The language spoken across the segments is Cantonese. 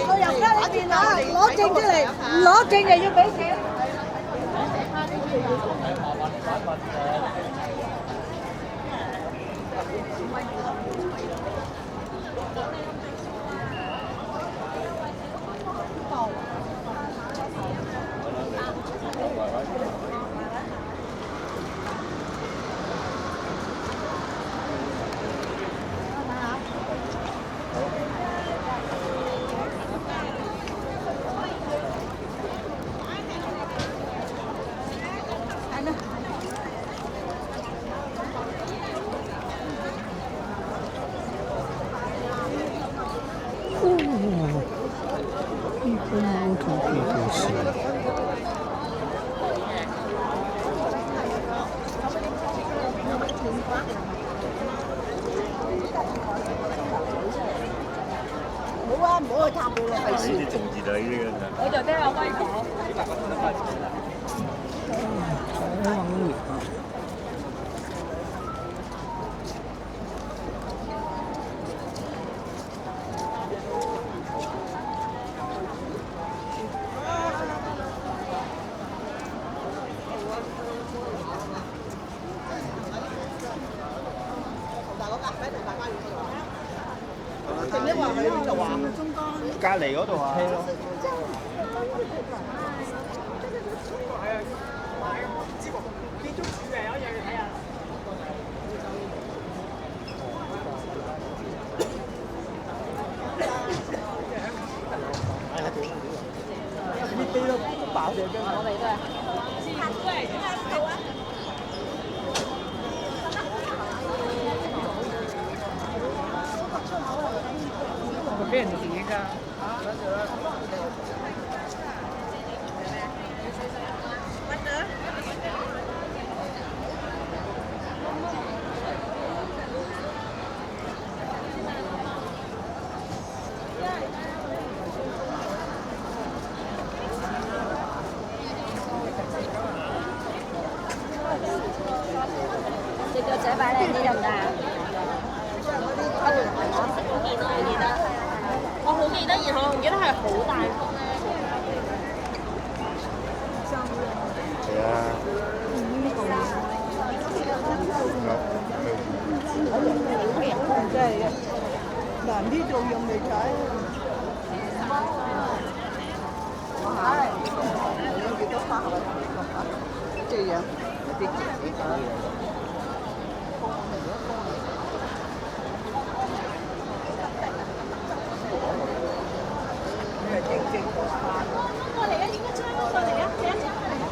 我入家呢邊啊，攞證出嚟，唔攞證就要俾錢。好啊，唔好去塔佢啦，費事。啲政治就係呢啲㗎咋。我就聽阿威講。隔離嗰度啊。係咯。建築署嘅有一樣嘢睇下。呢啲都爆嘅，我哋都係。俾人哋影㗎。隻腳仔擺靚啲得唔得啊？我好記得，然後我唔記得係好大幅咧。係啊。真係嘅，難啲做用嚟睇。係，有幾多花係這樣有啲幾多嘢。過嚟啊！影一張過嚟啊！影一張過嚟啊！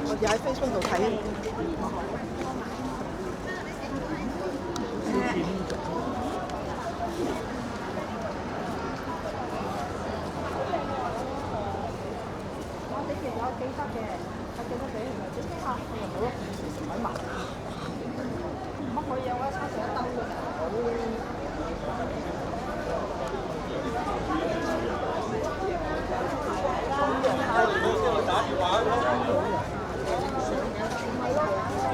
我又喺 Facebook 度睇。記得嘅，我記得俾佢咪即刻佢就冇咯，唔使買。乜鬼嘢我一叉成一兜嘅。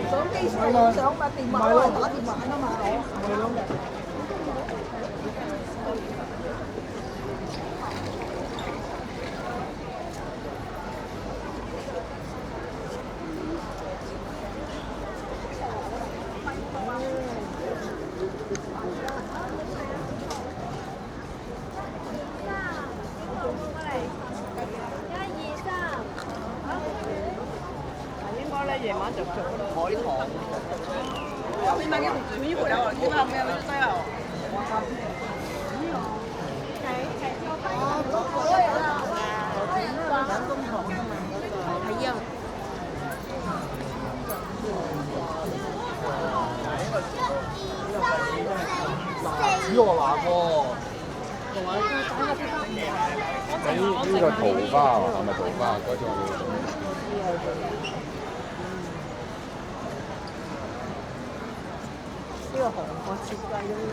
上機上咪電話都係打電話啊嘛，係咯。夜晚就做海棠。你買嘅紅衣服有啊？點啊？咩咩西啊？係啊。紫羅蘭喎。呢個桃花啊，係咪桃花？嗰種呢個韓國設計嘅呢個。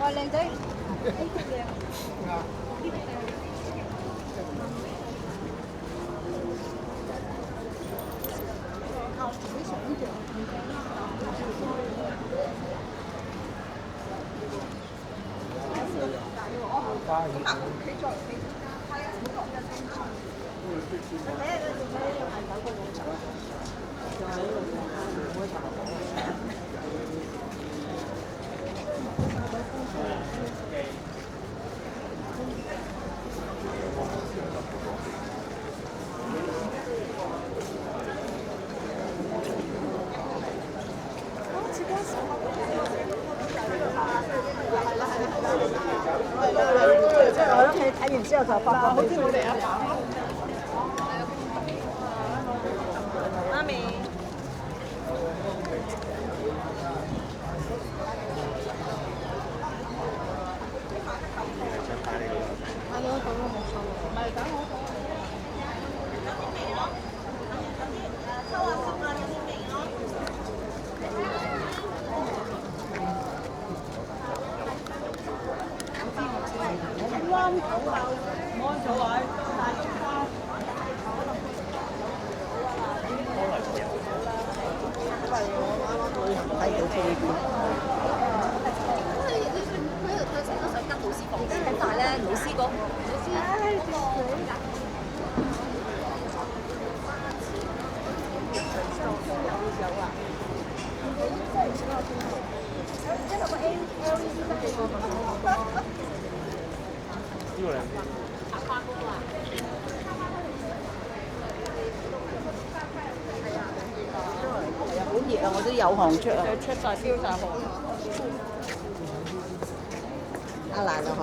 哇，靚仔！即係我喺屋企睇完之後就發覺好似我哋阿爸媽咪。買咗一個都冇收喎，唔係等我講。好熱啊！我都有汗出啊！出晒飆晒汗。阿蘭啊，嗬。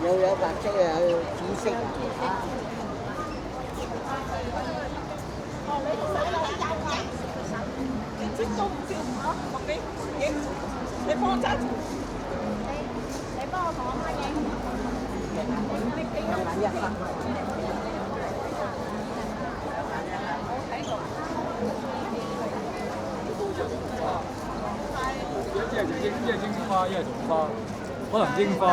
有白色啊，有紫色。你幫我揸住。你幫我同我媽影。慢一下。一係櫻花，一係桃花，可能櫻花。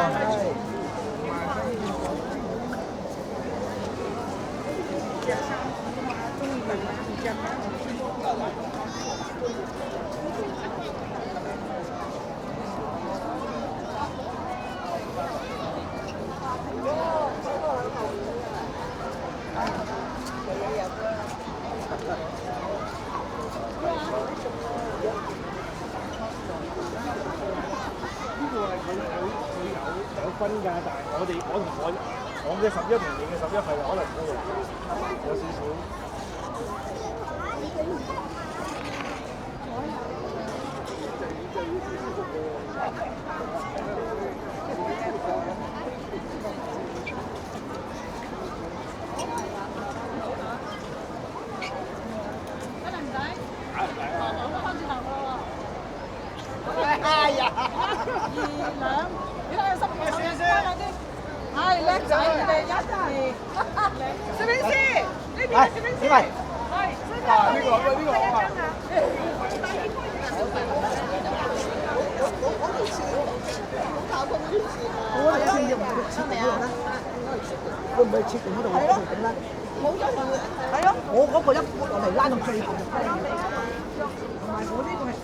有分㗎，但係我嘅11同你嘅11係可能有少少。仔嚟一齊。攝影師，呢邊攝影師。係。啊！呢個好啊！我哋先要唔要切定嗰度咧？會唔會切定嗰度？係咯，冇咗條。係咯，我嗰個一撥落嚟拉到最後就得啦。同埋我呢個係。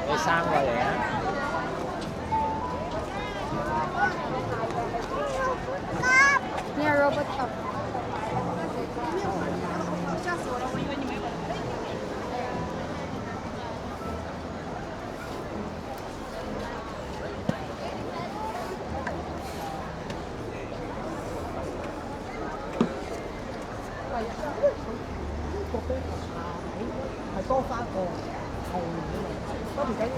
你3個嚟啊！你係 robot cup。係多翻個後面嗰度，都唔緊要。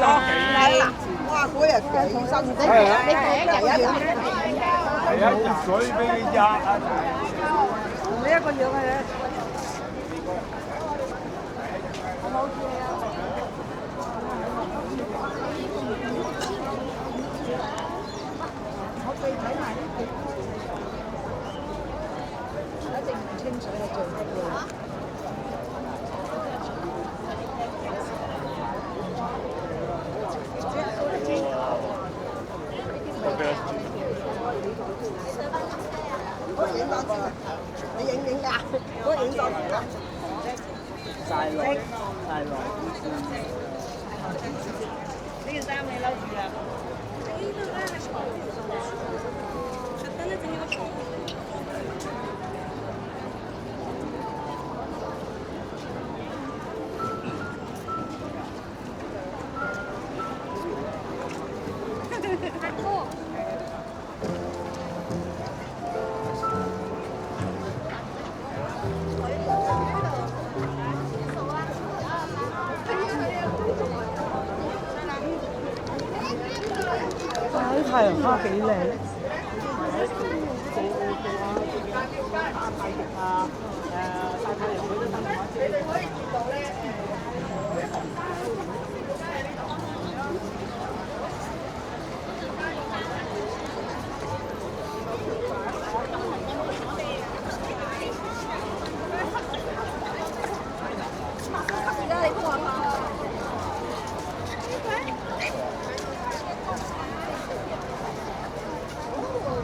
哇！嗰日幾辛苦，你第一日係啊，熱水俾你壓啊！同你一個樣嘅咧。我冇見你啊！我哋睇埋呢啲，一定唔清楚係做乜嘢。我影多次，你影㗎？我影多次啦。晒落，晒落。呢件衫你嬲住啊？啲太陽花幾靚！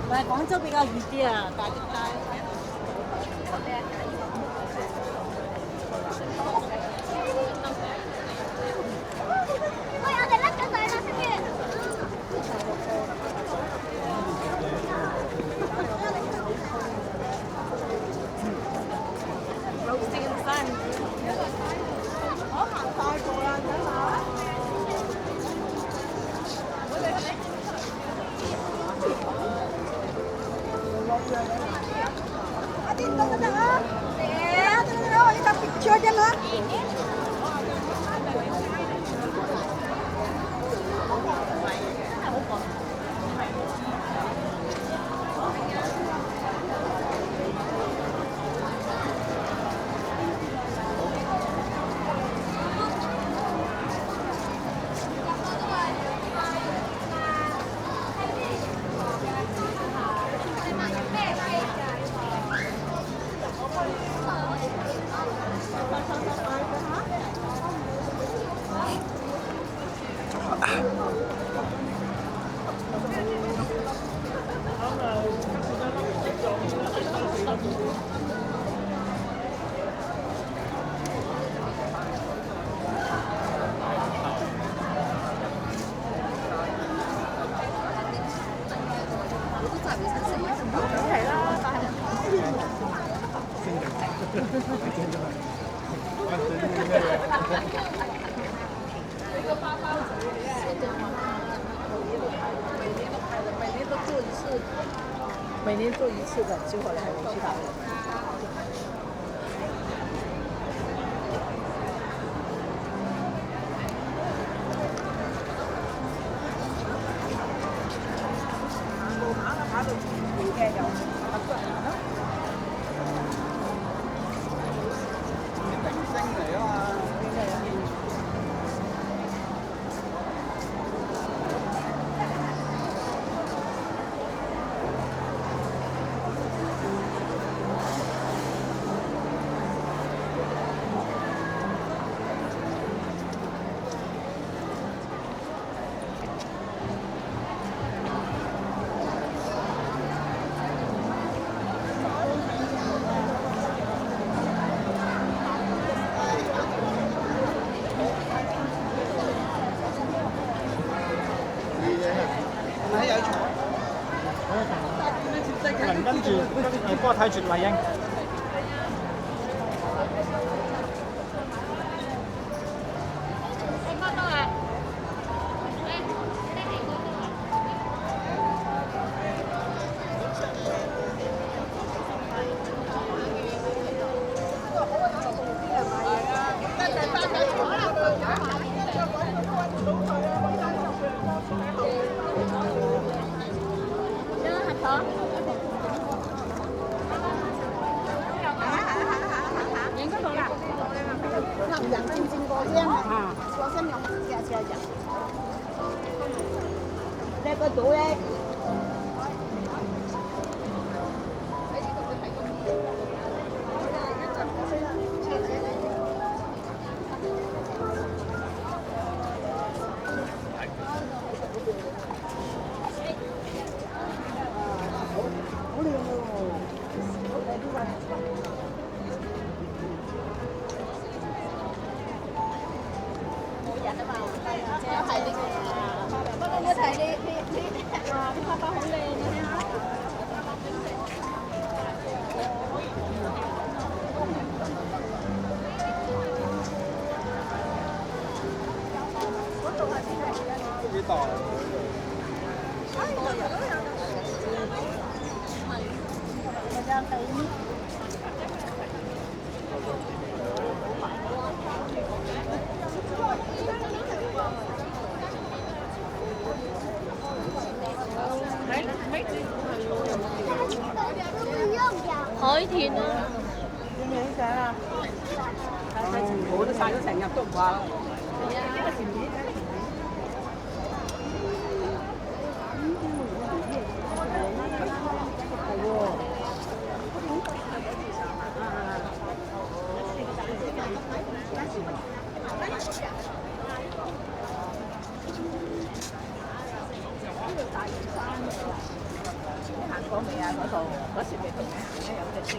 唔係廣州比較熱啲啊，大啲街。喂，我哋甩咗水啦，跟住。老師嘅衫，我行晒過啦，睇下。Atin, tunggu na. Eh, tunggu na. Wala ka picture dyan, ha?每年做一次的，结果来我去打。跑到嘅有合作人咯。明星嚟啊嘛！跟住幫我睇絕麗英。人正正過啫嘛，過身用試下人。呢個組咧。啲花花好靚啊！幾大？海豚啊！影影相啊！我都曬咗成日都唔話。行過未啊？嗰度嗰時未到嘅，而家有隻色呢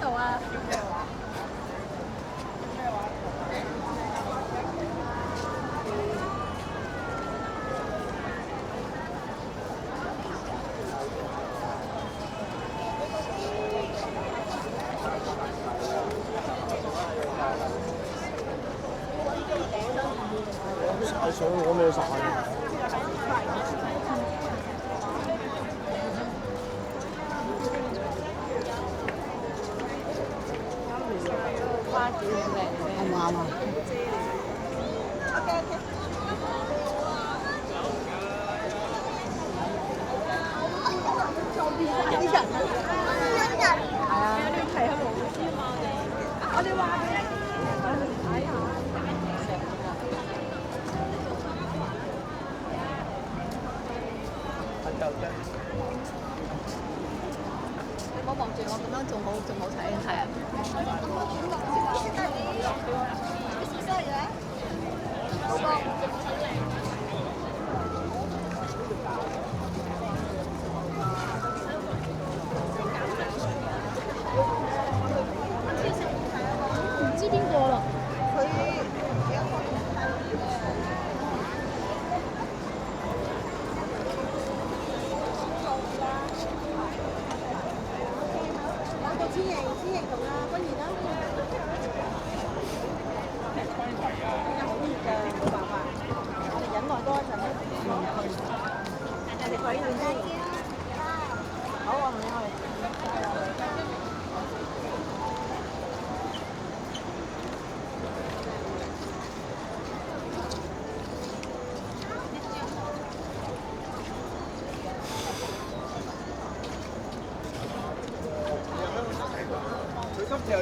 度啊！晒水攞咩晒？花幾靚啱唔啱啊？你唔好望住我咁樣，仲好睇，係啊！唔知邊個啦？千型同阿君怡啦。好熱㗎，冇辦法，我哋忍耐多一陣啦。人哋鬼兩先。好啊，唔該。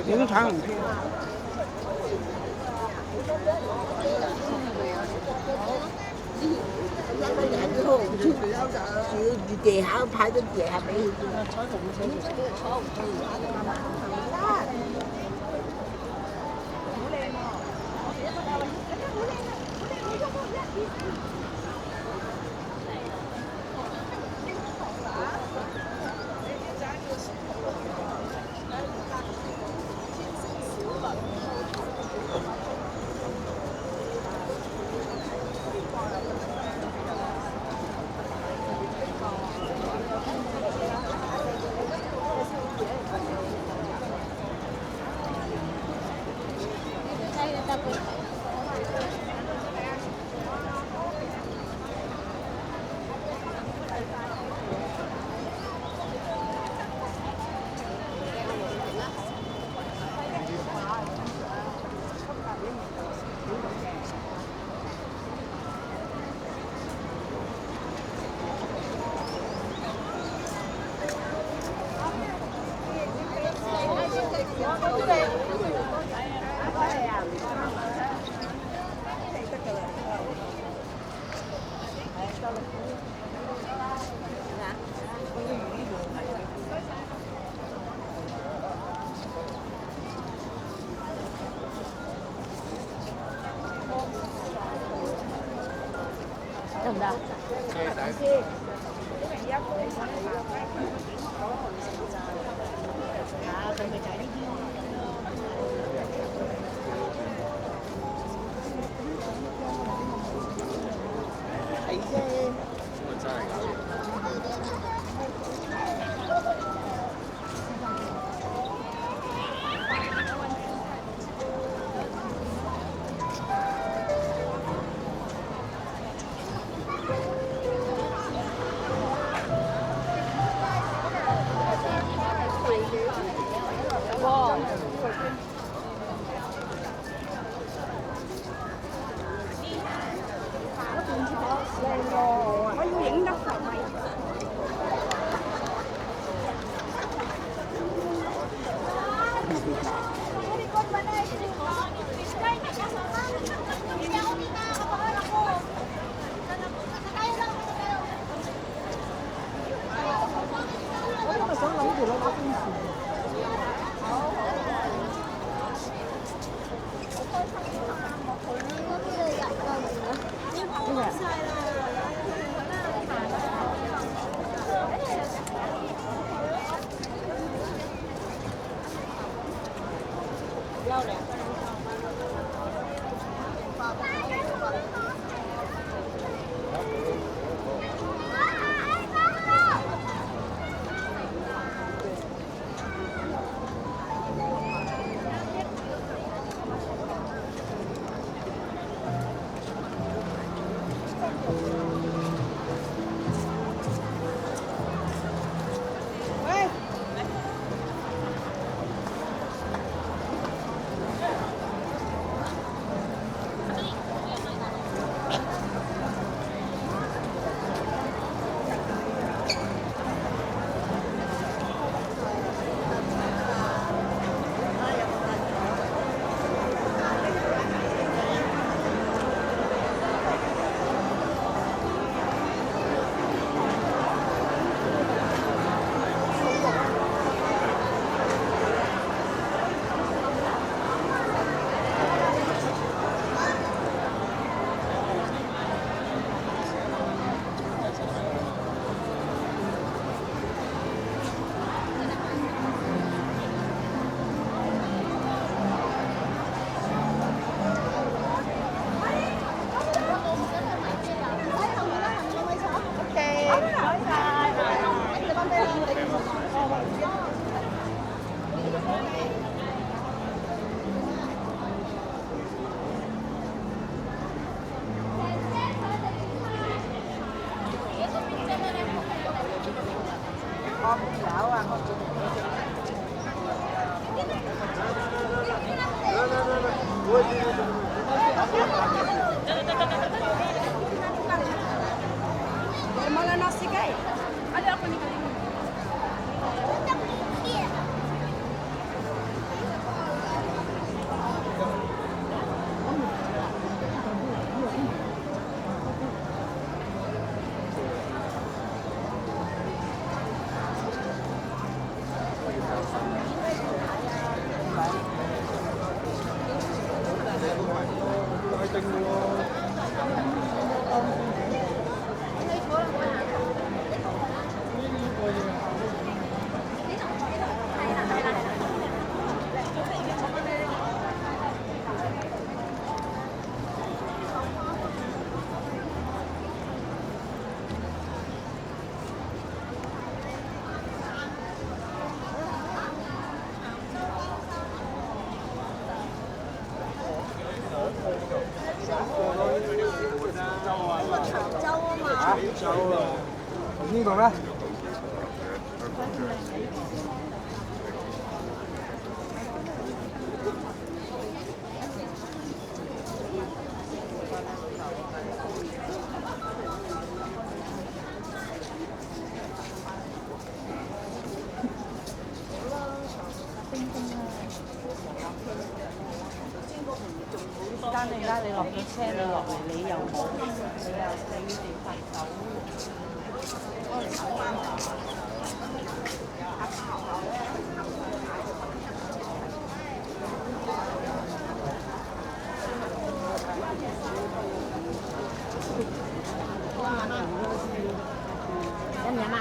影相唔偏。一個人都好唔出嚟就要地下派咗地下俾佢。坐同坐唔坐？坐唔坐而家就慢慢好靚喎！我哋一個好靚啊！好靚啊！睇啫。真係搞掂。我要影得實惠。我今日想諗住攞把公匙。Malah nasi guys. Ada apa nih?呢度咧？但你而家你落咗車，你落嚟你又冇，你要地發走。飲唔飲啊？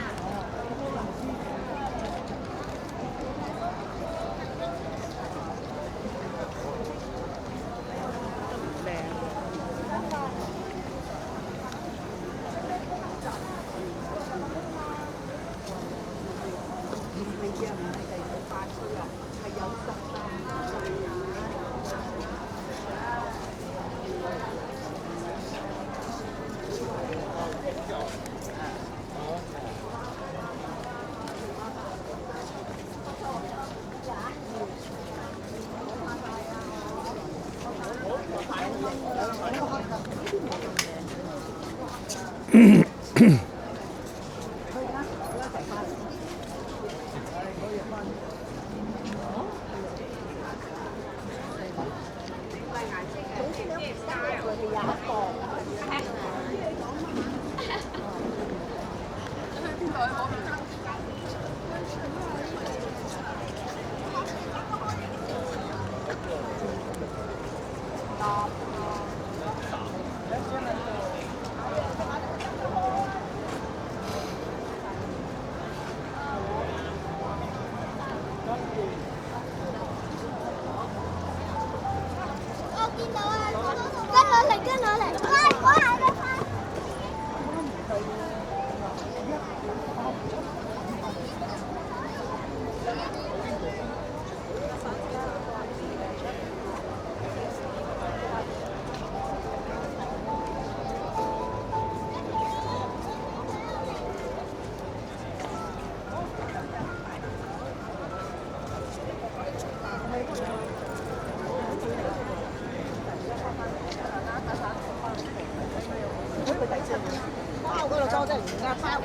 包嗰度裝真係而家包嘅。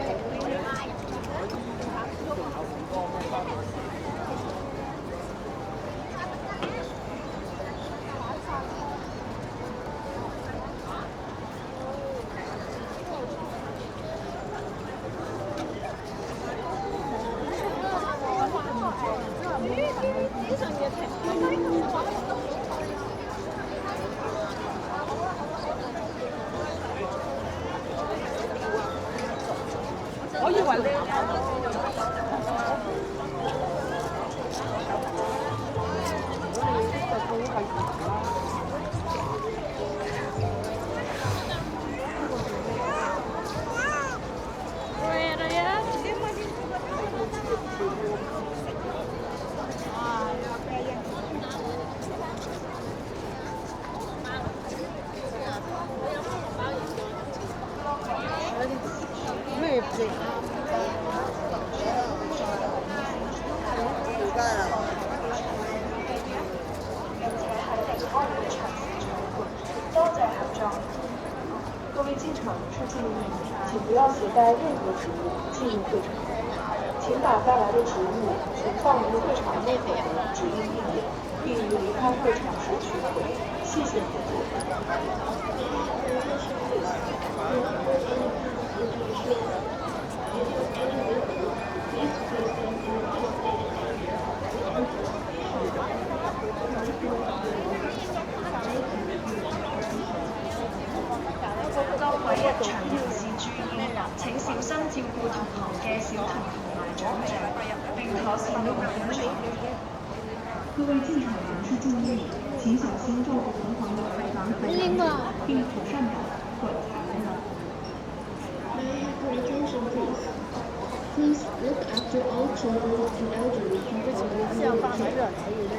我以為你。咩字？多謝合作。各位进场人士注意，请不要携带任何植物进入会场，请把带来的植物存放于会场内口的指定地点，并于离开会场时取回。谢谢合作。各位入場人士注意，請小心照顧同行嘅小童同埋長者，並妥善地檢查。各位進場人士注意，請小心照顧同行嘅長者，並妥善地管材。Please look after all children and elderly people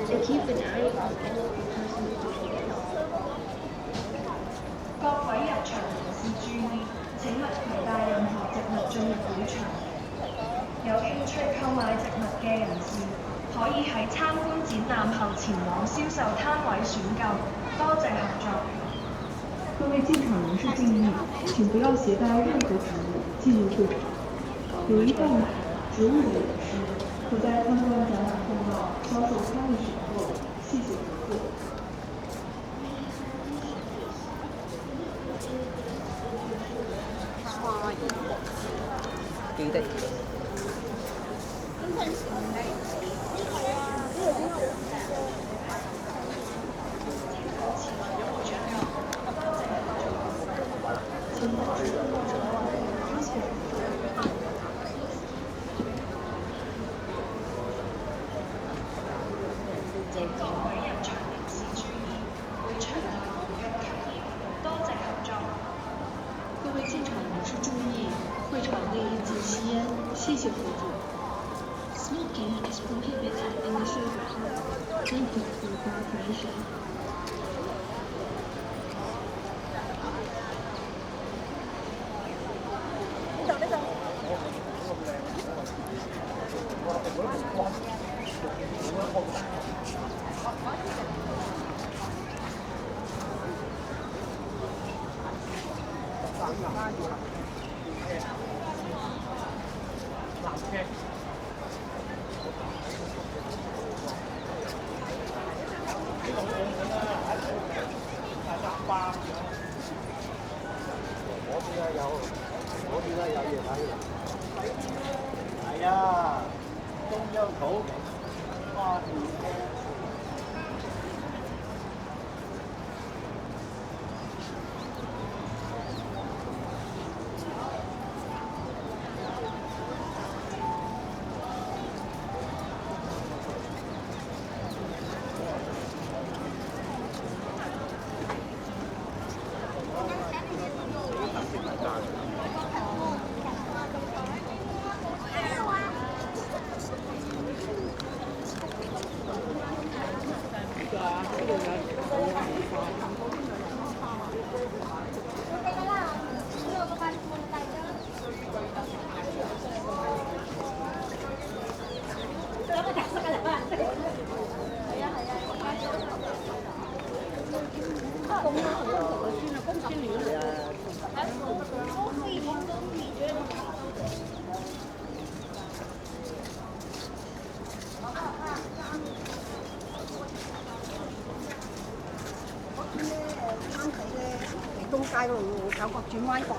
and keep an eye on all persons to care. 各位入場人士注意，請勿攜帶任何植物進入會場。有興趣購買植物嘅人士，可以喺參觀展覽後前往銷售攤位選購。多謝合作。各位進場人士注意，請不要攜帶任何植物進入會場。有意購買植物的人士，可在參觀展覽通道銷售攤位選購。謝謝合作。記得。吸烟，谢谢佛祖。Smoking is prohibited in the showground. Thank you for your cooperation. 係啊，中央土花園嘅。東街嗰度有個轉彎角嘅。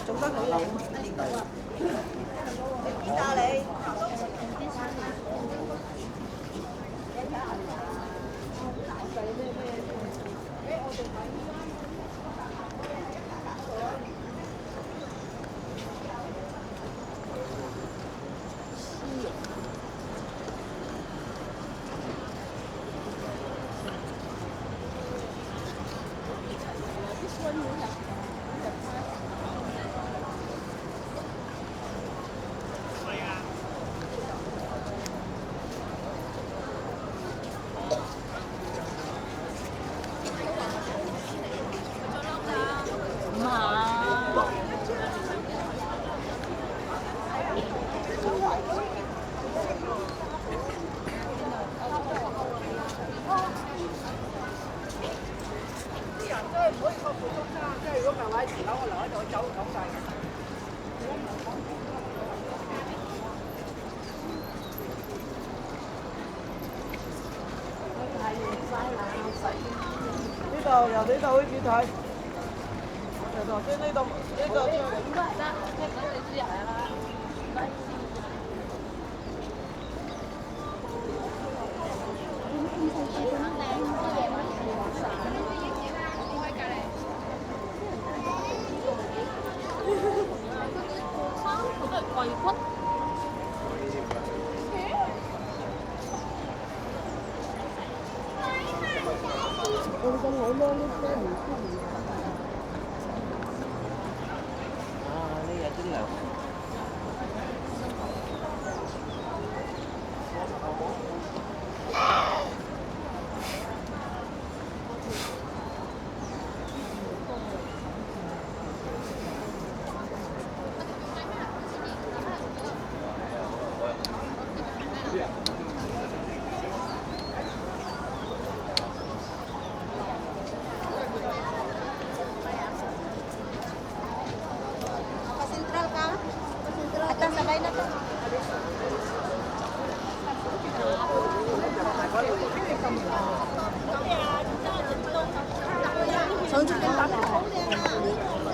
做得好靚，意大利。呢度由呢度開始睇，由頭先呢度貴骨。上次點打好靚啊！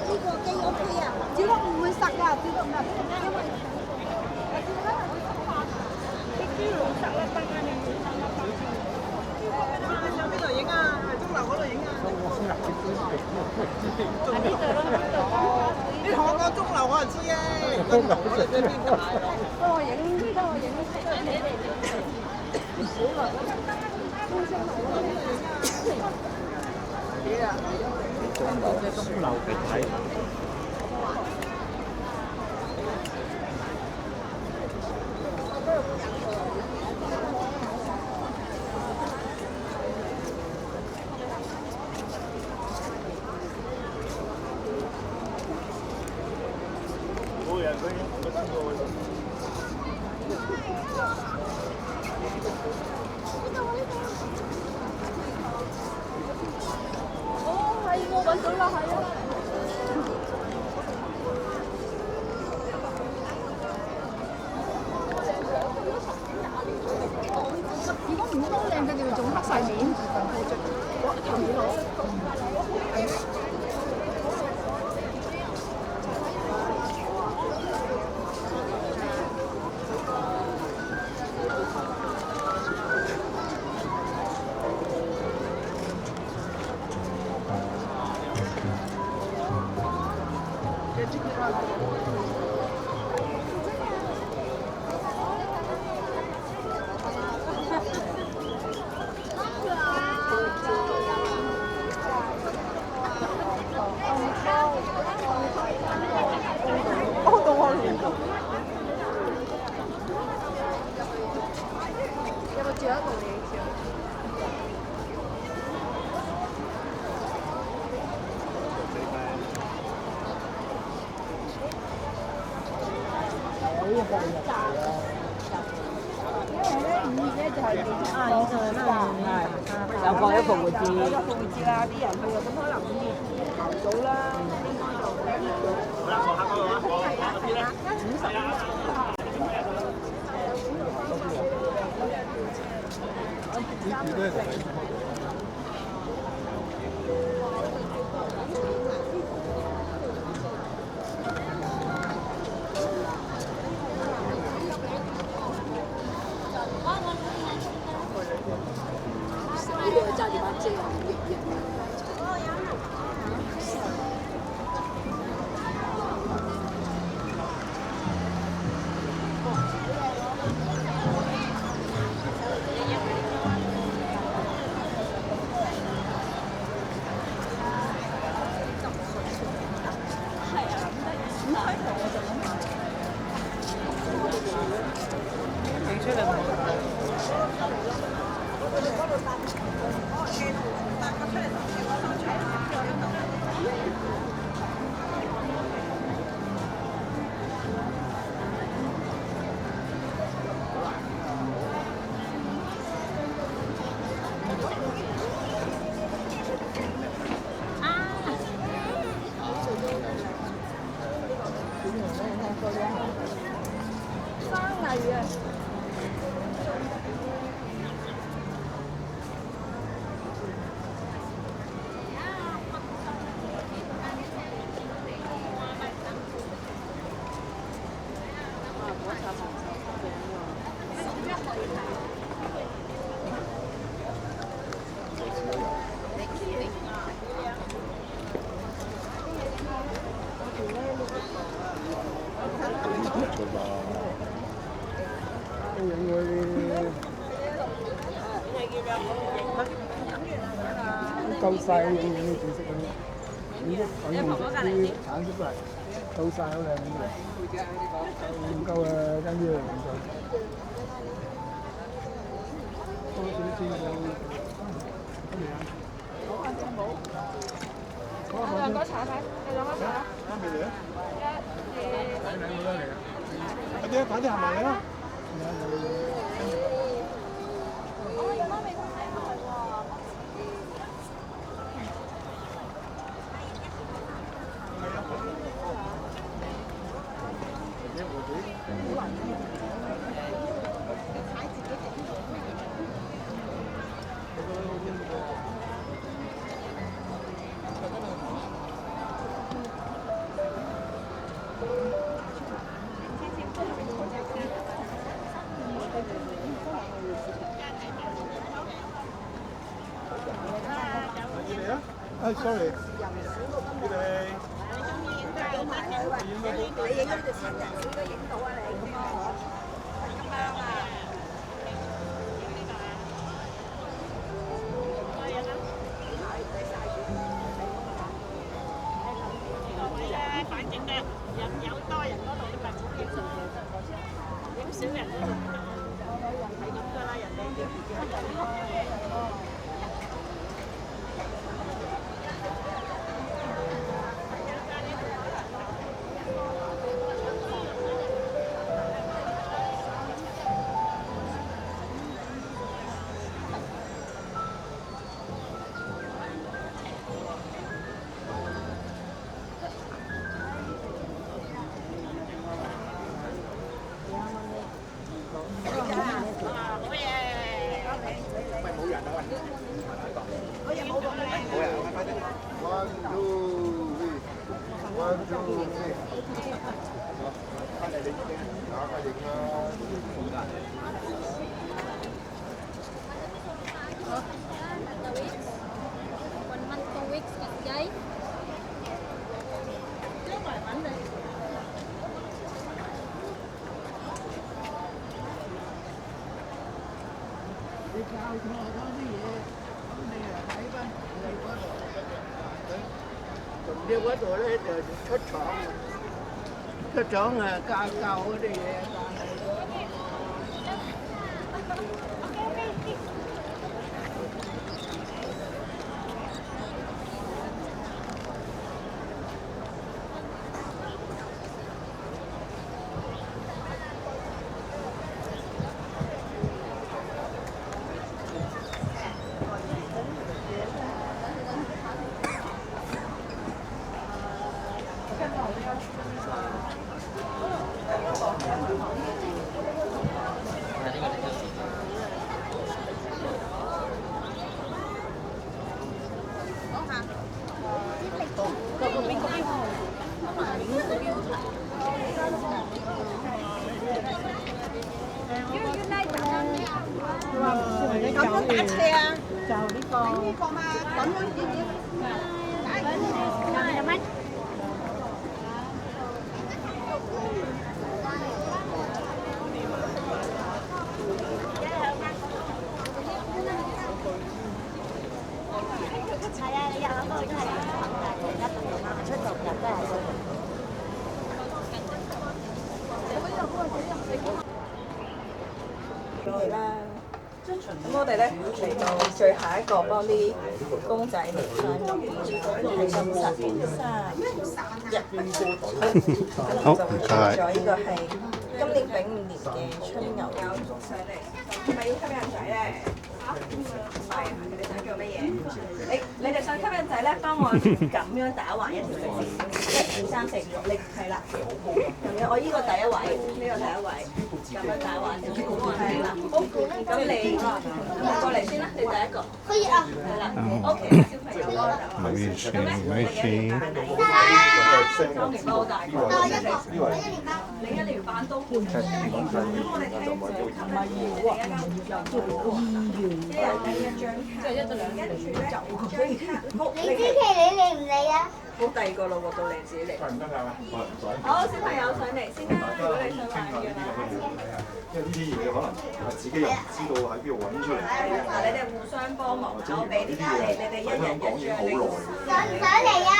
呢個機 OK 啊，只不過唔會塞㗎，只不過唔係因為啲路塞啦，得㗎你。上邊度影啊？係鐘樓嗰度影啊？喺呢度咯，呢度。你同我講鐘樓，我冇人知嘅。幫我影，幫我影。中樓俾睇。冇人佢個身過去。哦，係喎，揾到啦，係啊。如果唔乾淨，佢哋會仲黑晒面。有個一復活節。有咗復活節啦，啲人去啊，咁可能5月頭早啦，應該就好啦，坐下嗰度啊，嗰邊啦。揸住把遮啊！夠晒影影嘅紫色嗰啲，影啲粉紅色啲橙色都係夠晒好靚嘅，唔夠啊跟住唔夠。多少錢有？兩個茶睇，你兩個茶。啱未嚟啊？睇兩個都嚟啊！快啲啊！快啲行埋嚟啦！sorry，你哋。你影咗呢條線人，應該影到啊你咁咯，咁啱啊！反正咧人有多人嗰度，你咪唔好影少人，影少人嗰度係咁噶啦，人哋影唔影人。你教錯咗啲嘢，咁你又睇翻你嗰度，同啲嗰度咧就出廠，教嗰啲嘢，但係。咁樣打斜啊！就呢個。呢個嘛，咁樣點點？係啊，你入嗰個都係出頭日都係。啦，咁我哋咧嚟到最後一個幫啲公仔嚟翻入邊，係金實1，咁就會做咗呢個係今年丙午年嘅春牛交上嚟，係咪要吸引仔咧？嚇？唔係，你哋想做乜嘢？你哋想吸引仔咧，幫我咁樣打橫一條直線，1、2、3、4、5、6，你係啦。咁樣，我依個第一位，呢個第一位，咁樣打橫條線，係啦。咁你過嚟先啦，你第一個。可以啊。係啦。OK， 小朋友咯。唔好意思，唔好意思。當年都好大個。你一年班都半年。咁我哋睇最吸引嘅第一間就係一人領一張卡，跟住咧張卡。你知其你理唔理啊？好第二個咯喎，到你自己嚟。唔得㗎，好，小朋友上嚟先啦，如果你想玩嘅話。因為呢啲嘢可能自己又唔知道喺邊度揾出嚟。係啦，嗱，你哋互相幫忙，我俾啲卡你，你哋一人一張。想唔想嚟啊？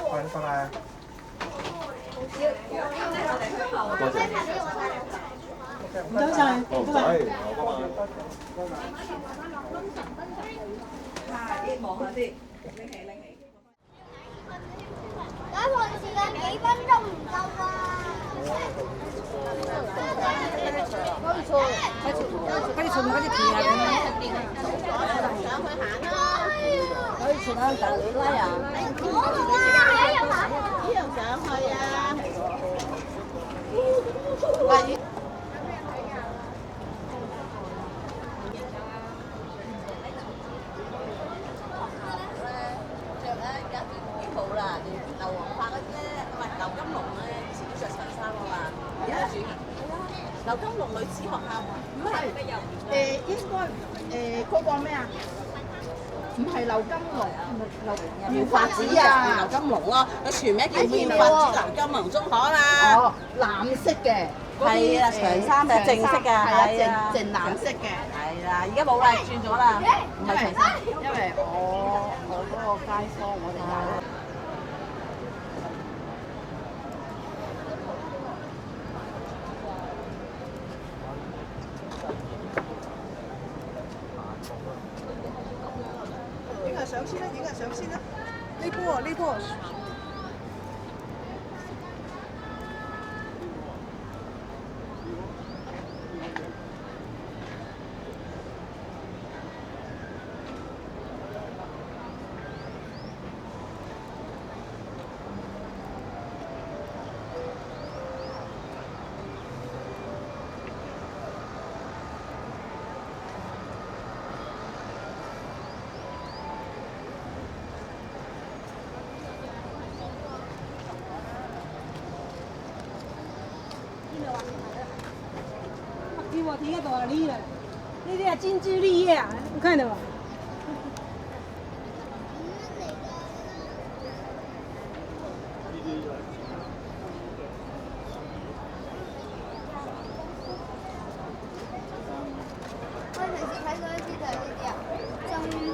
快啲翻嚟！要我哋去後。多謝。唔該晒，唔使，我幫忙。係，望下先，拎起。解放時間幾分鐘唔夠啊！快啲存嗰啲錢啊！可以存下大女拉啊！呢樣上去啊！喂！好啦，牛黃花嗰啲咧，唔係劉金龍咧，以前都着長衫㗎嘛，而家轉型。劉金龍女子學校唔係咩又？應該嗰個咩啊？唔係流金龍，妙法子啊，劉金龍咯，佢全名叫妙法子劉金龍中學啦。哦，藍色嘅。係啊，長衫嘅正式嘅，係啊，淨藍色嘅。係啦，而家冇啦，轉咗啦，唔係長衫。因為我嗰個街坊，我哋有。影下相先啦，影下相先啦。呢波啊，呢波。我睇個大梨啦，呢啲係金枝綠葉啊，你看到嗎？我平時睇過一啲就係呢啲啊，針。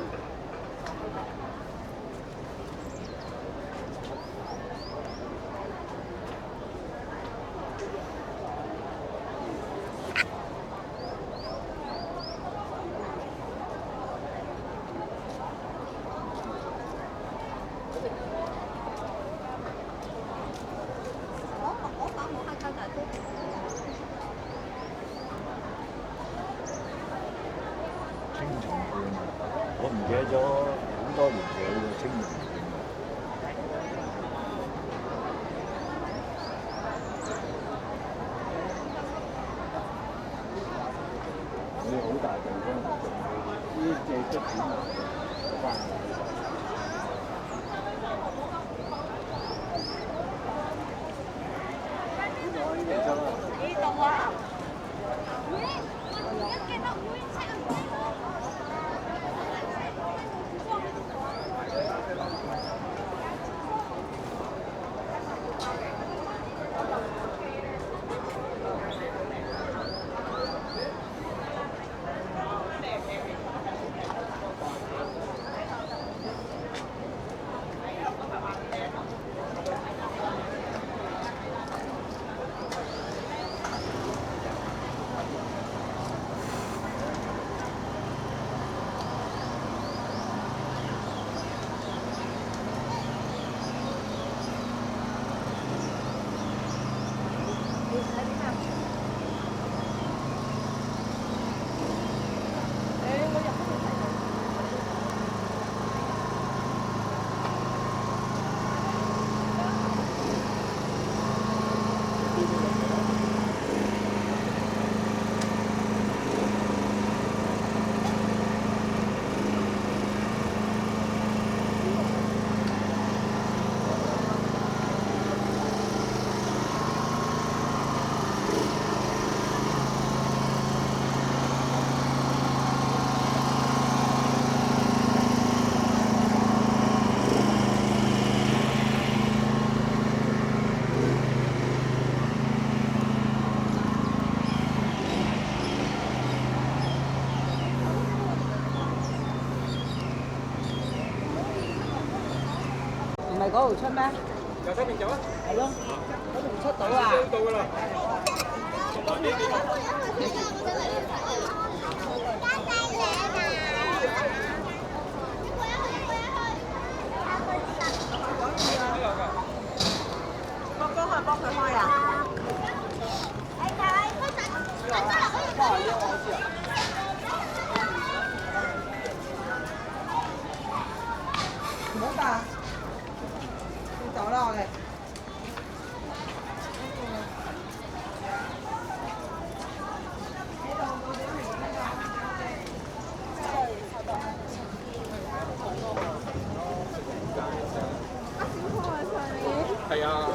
我唔記得咗好多年嘅呢個青龍館。你好大地方嚟做呢隻出片翻。呢度啊！唔係嗰度出咩？右手邊走啊！係咯，嗰度出到啊！到㗎啦。幫佢幫佢開啊！唔好㗎，要走啦我哋。係啊。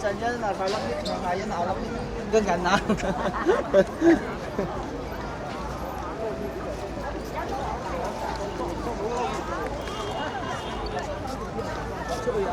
陣間啊，快粒啲，快啲咬粒啲，跟緊啊！出去有一個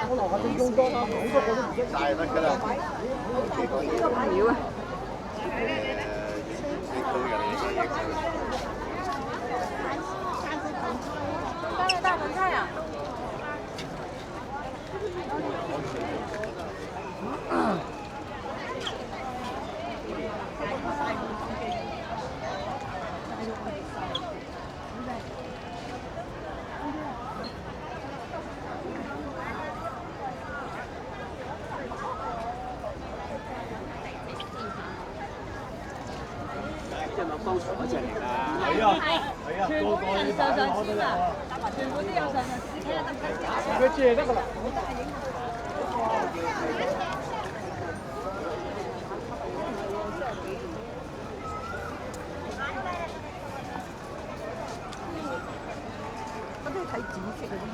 我留下正宗多啦，好多個都唔識晒得㗎啦。料啊！大盆菜呀！即係麥當勞嗰隻嚟㗎。係啊，係啊，個個人上上籤啊！全部都有上上籤，睇下得唔得？佢借得㗎啦。我都要睇紫色嗰啲。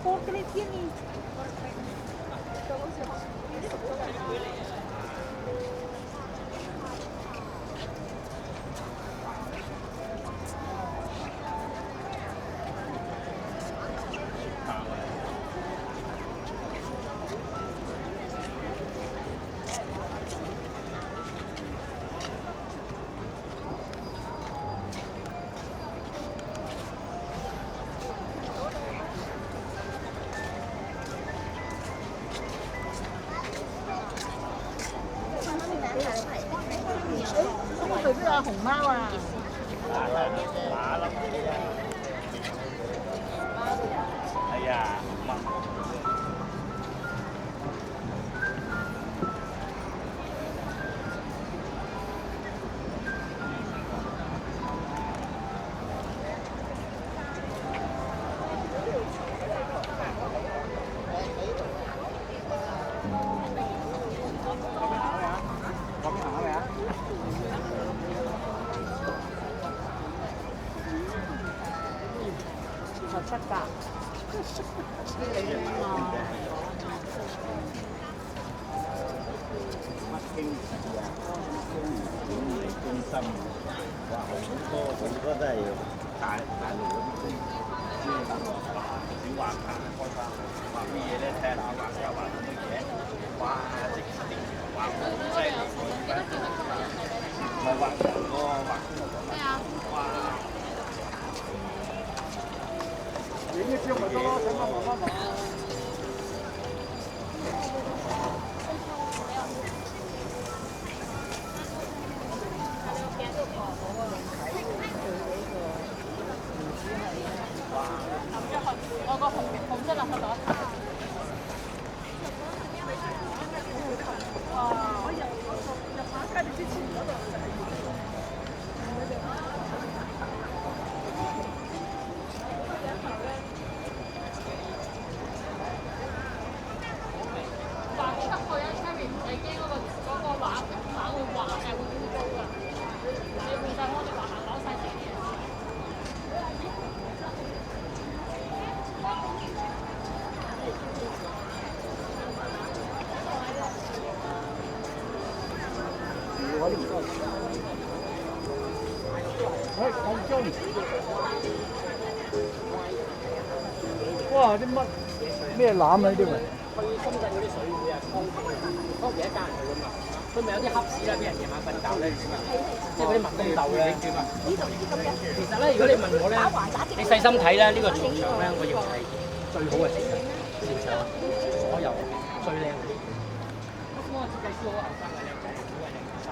porque le tiene.佢邊有熊貓啊？係啊，17㗎。好多都係大陸嗰啲小畫家開翻，畫乜嘢咧？睇下畫家畫緊乜嘢？哇！即係畫好犀利，唔係畫人喎，畫咩啊？哇！影一張咪得咯，使乜慢慢畫？我個紅色垃圾袋。我入馬街之前嗰度就係。畫出去啊 ，Cherry，你驚嗰個畫會滑嘅，會污糟㗎。你換晒我哋畫行攞晒自己嘢。哇！啲乜咩攬啊？呢啲咪？去深圳嗰啲水會啊，當時一家人去㗎嘛，佢咪有啲黑市啦，俾人夜晚瞓覺咧，即係嗰啲蜜蜂竇咧。其實咧，如果你問我咧，你細心睇咧，呢個全場咧，我認為係最好嘅全場，所有最靚嘅。咁我設計師好後生嘅靚仔，好鬼靚衫。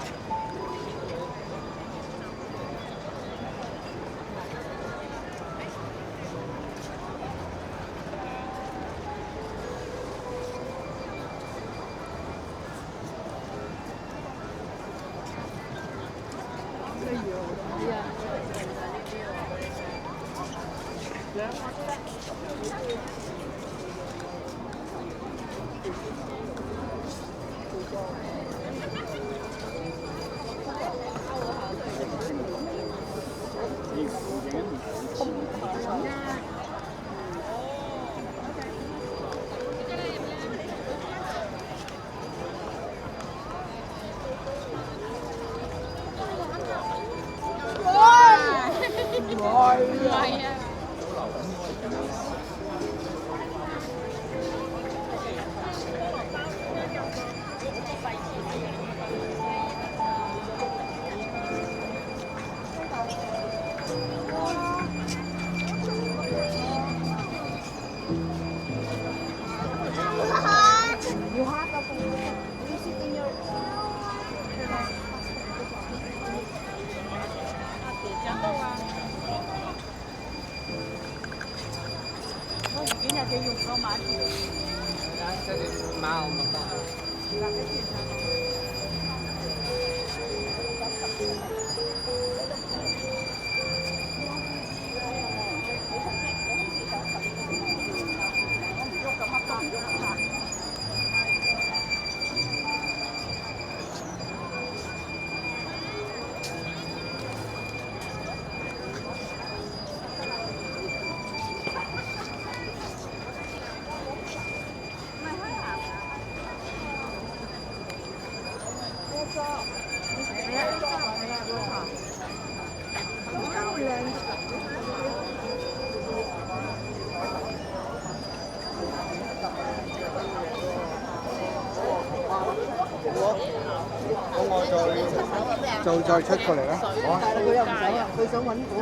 就再出過嚟啦。好啊。但係佢又唔想啊，佢想揾嗰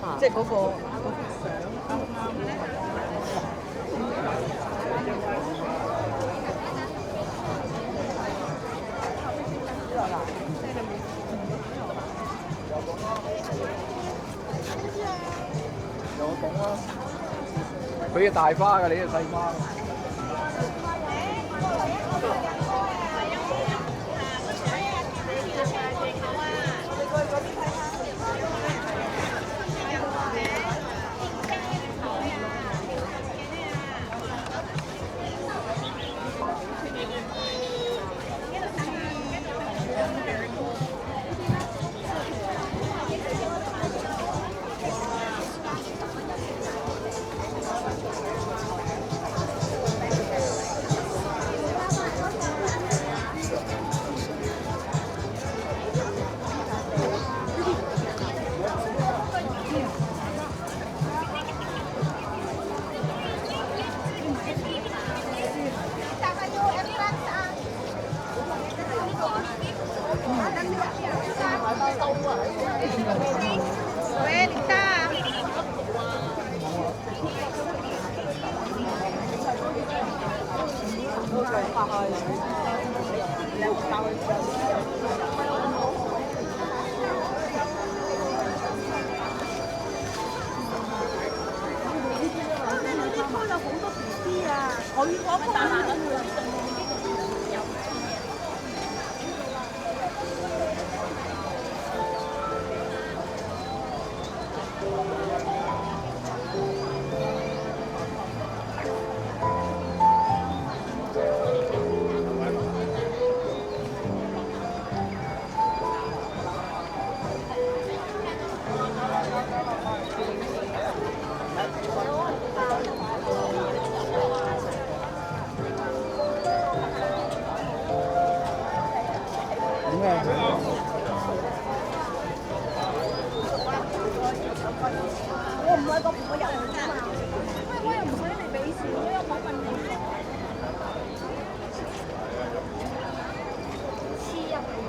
個，即係嗰個相。有講啦，佢係大花㗎，你係細花。我唔係個我入嚟啫嘛，我又唔使你俾錢，我又冇問你。黐入嚟。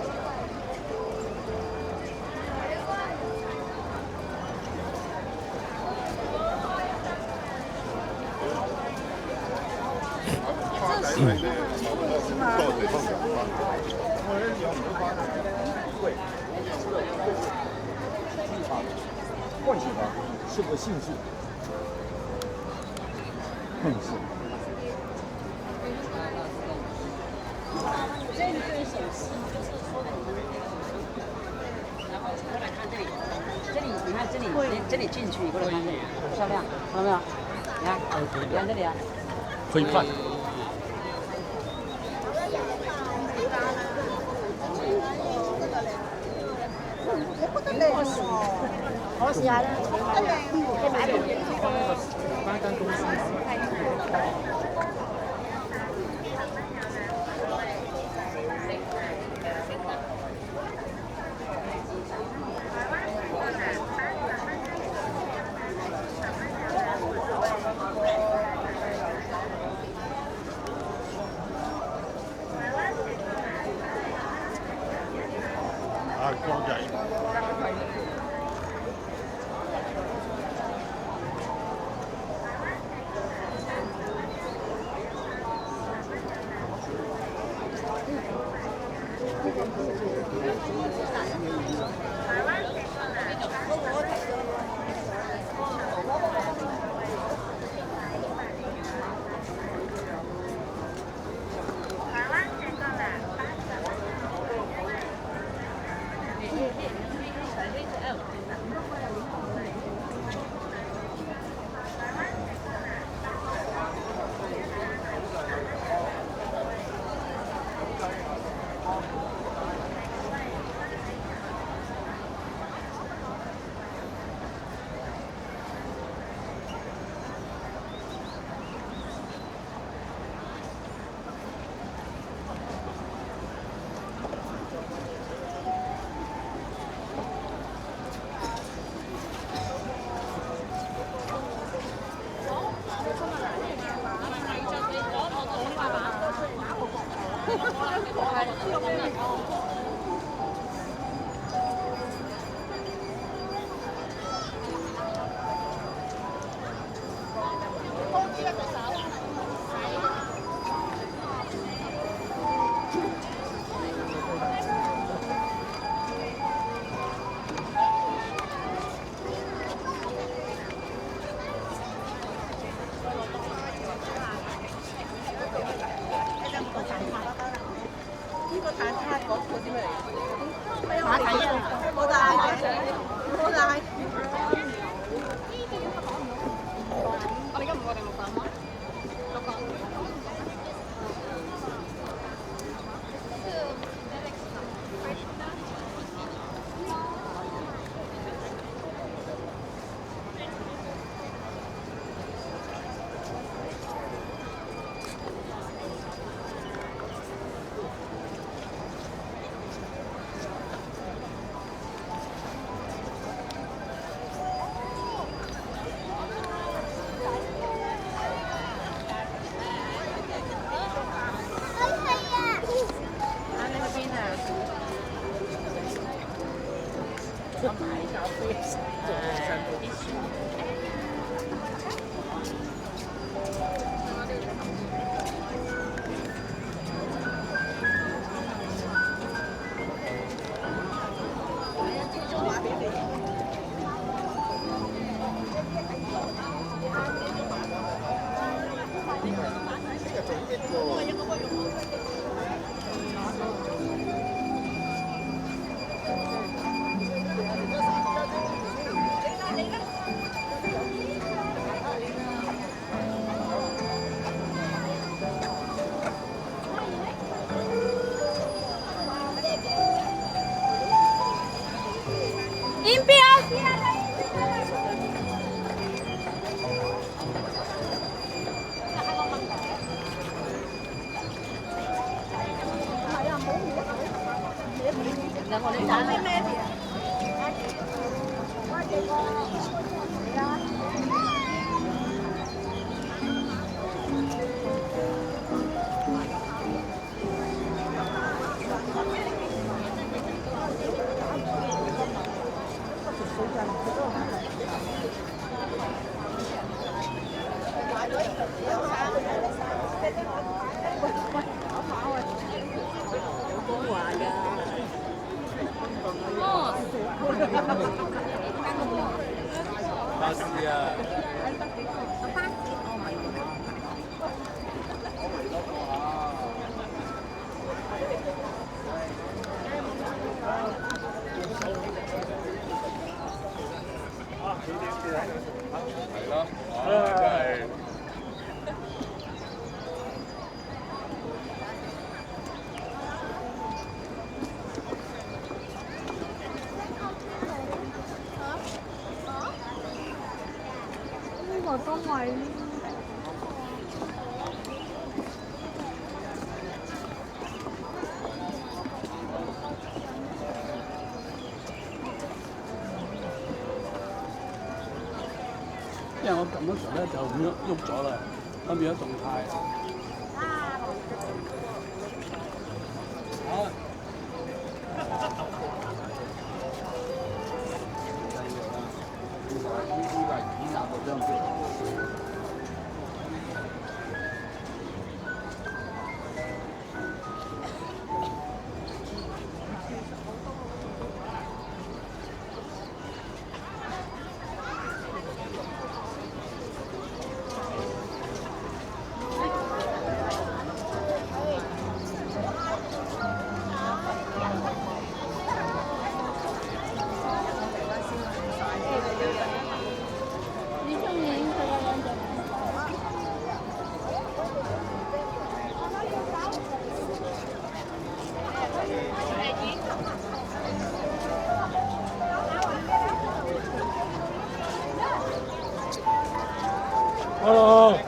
惯起来是个兴趣，很是。过来看这里，这里你看这里进去，过来看这里，漂亮，看到没有？你看这里啊，可以看。我試下啦，你買邊件？翻間公司。啊，光仔。你揀啲咩嘢？巴士啊！係咯，真係。呢個都係。因為我撳嗰時候咧就喐咗啦，咁變咗動態。好。呢個係片啊，嗰張片。Hello。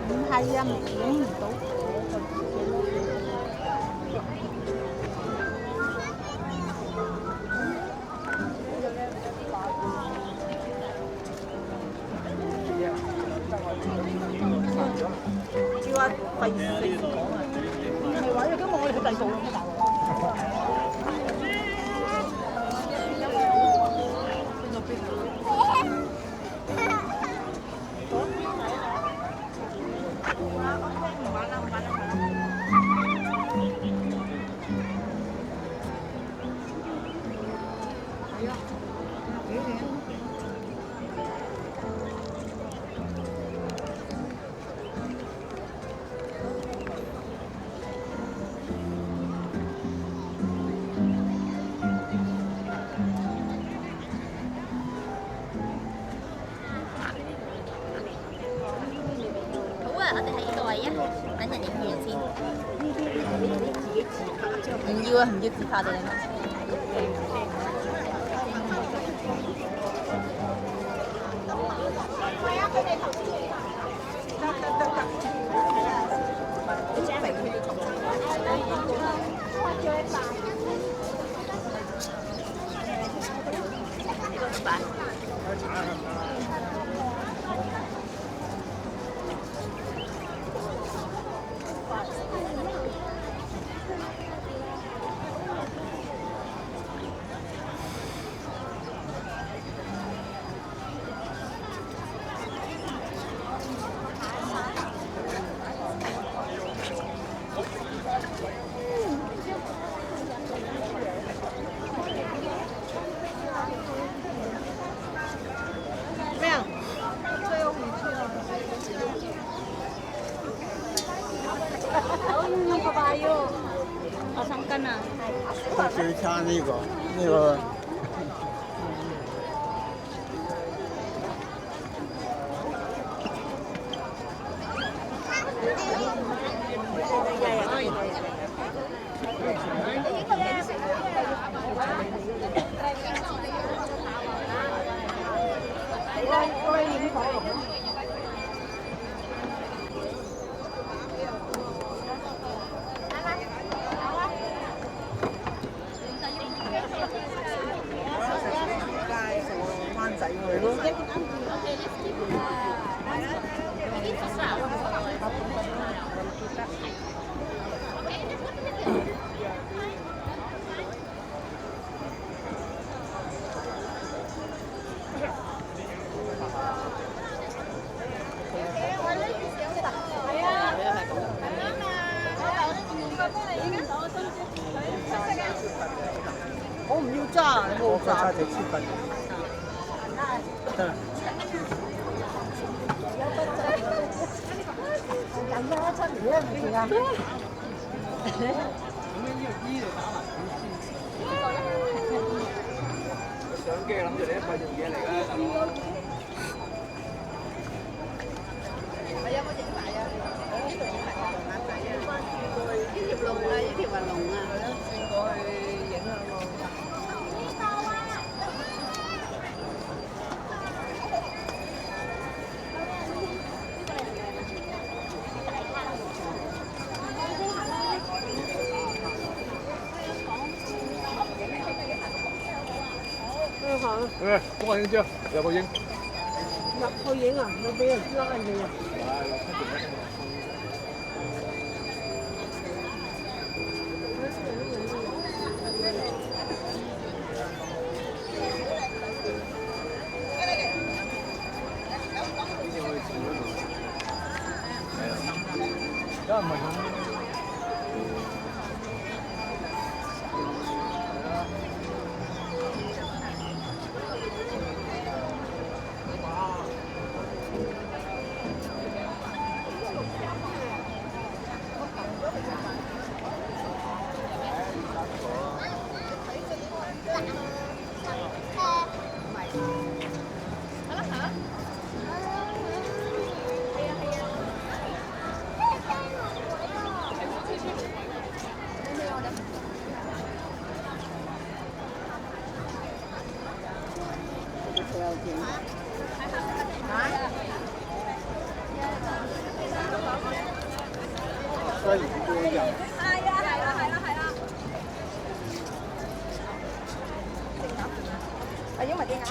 唔係啊，影唔到。叫阿費事講啊！唔係話，因為今日我哋去第度啦，大佬。我哋喺呢度位啊，等人影完先。唔要啊，唔要自拍到你嘛。啊？最差呢個呢個。灣仔去咯。我唔要揸，你冇揸隻切粉。得啦。飲咗出嚟咧，唔掂啊！相機諗住你一塊用嘢嚟㗎，大佬。你有冇影埋啊？我呢度影埋個馬仔啊！轉過去呢條龍啊，呢條係龍啊。係咯，轉過去影下咯。誒，幫我影張，入去影。入去影啊！有俾人拉你啊！梗係唔係咁？西湖嘅人。係因為啲鴨。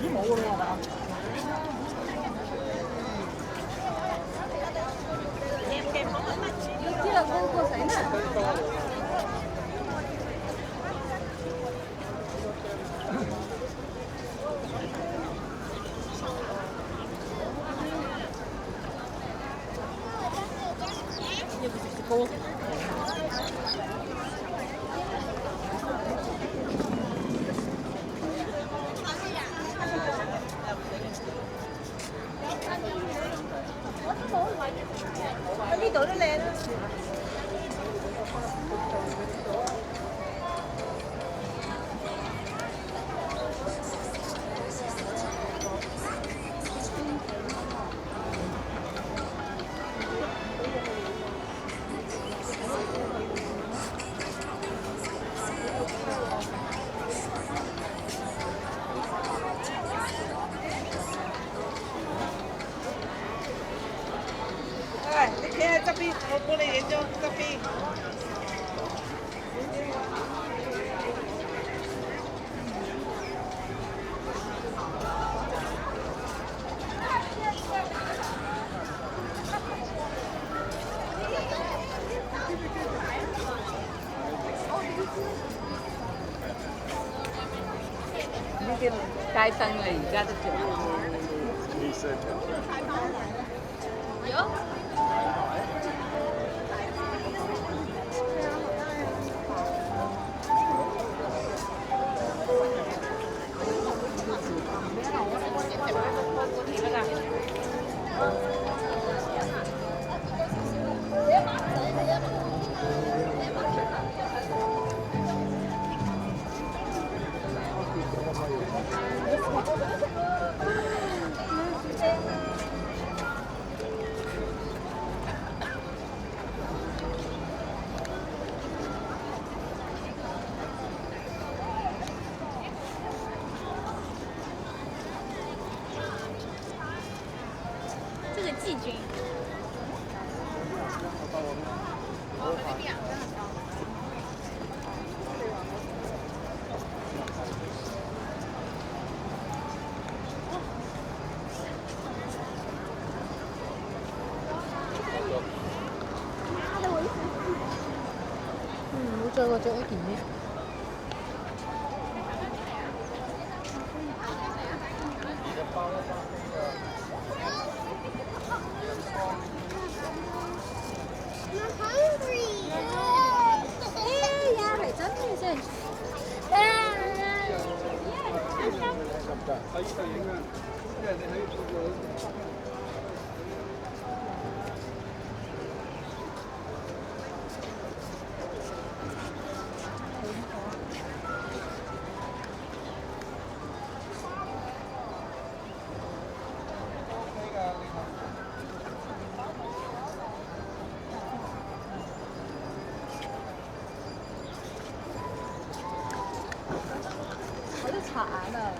咦冇㗎喎，知道嗰個誰呢？呢度都靚啊！喂，你企喺側邊，我幫你影張側邊。呢啲街燈啊，而家都做。有。细菌。冇再過着一件呢。我都擦眼啊！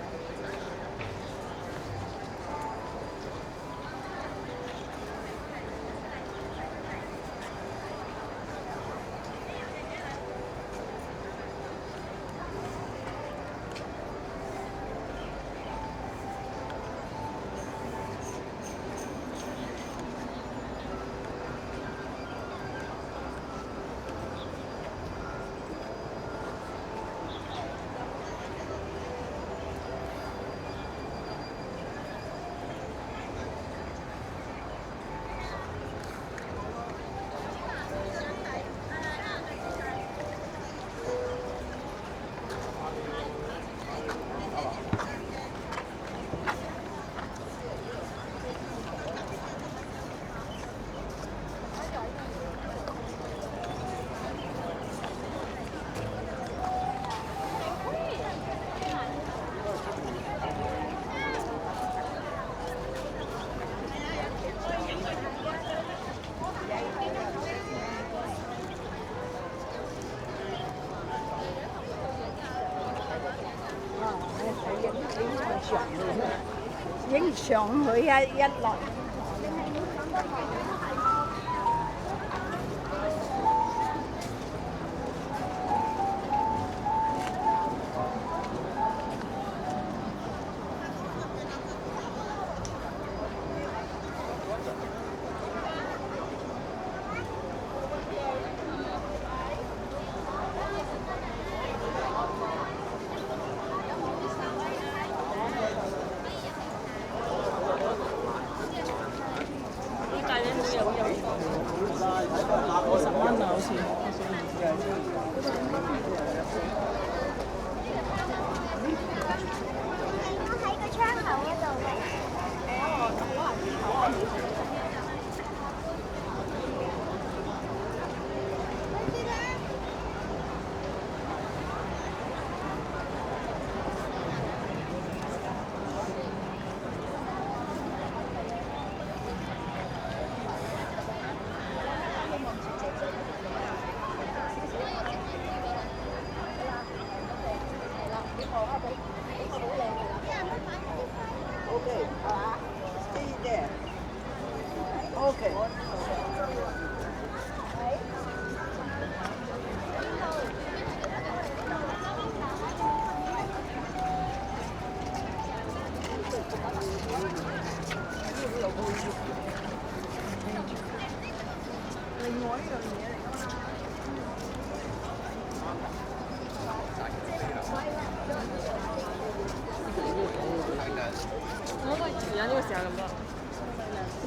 影相佢一落。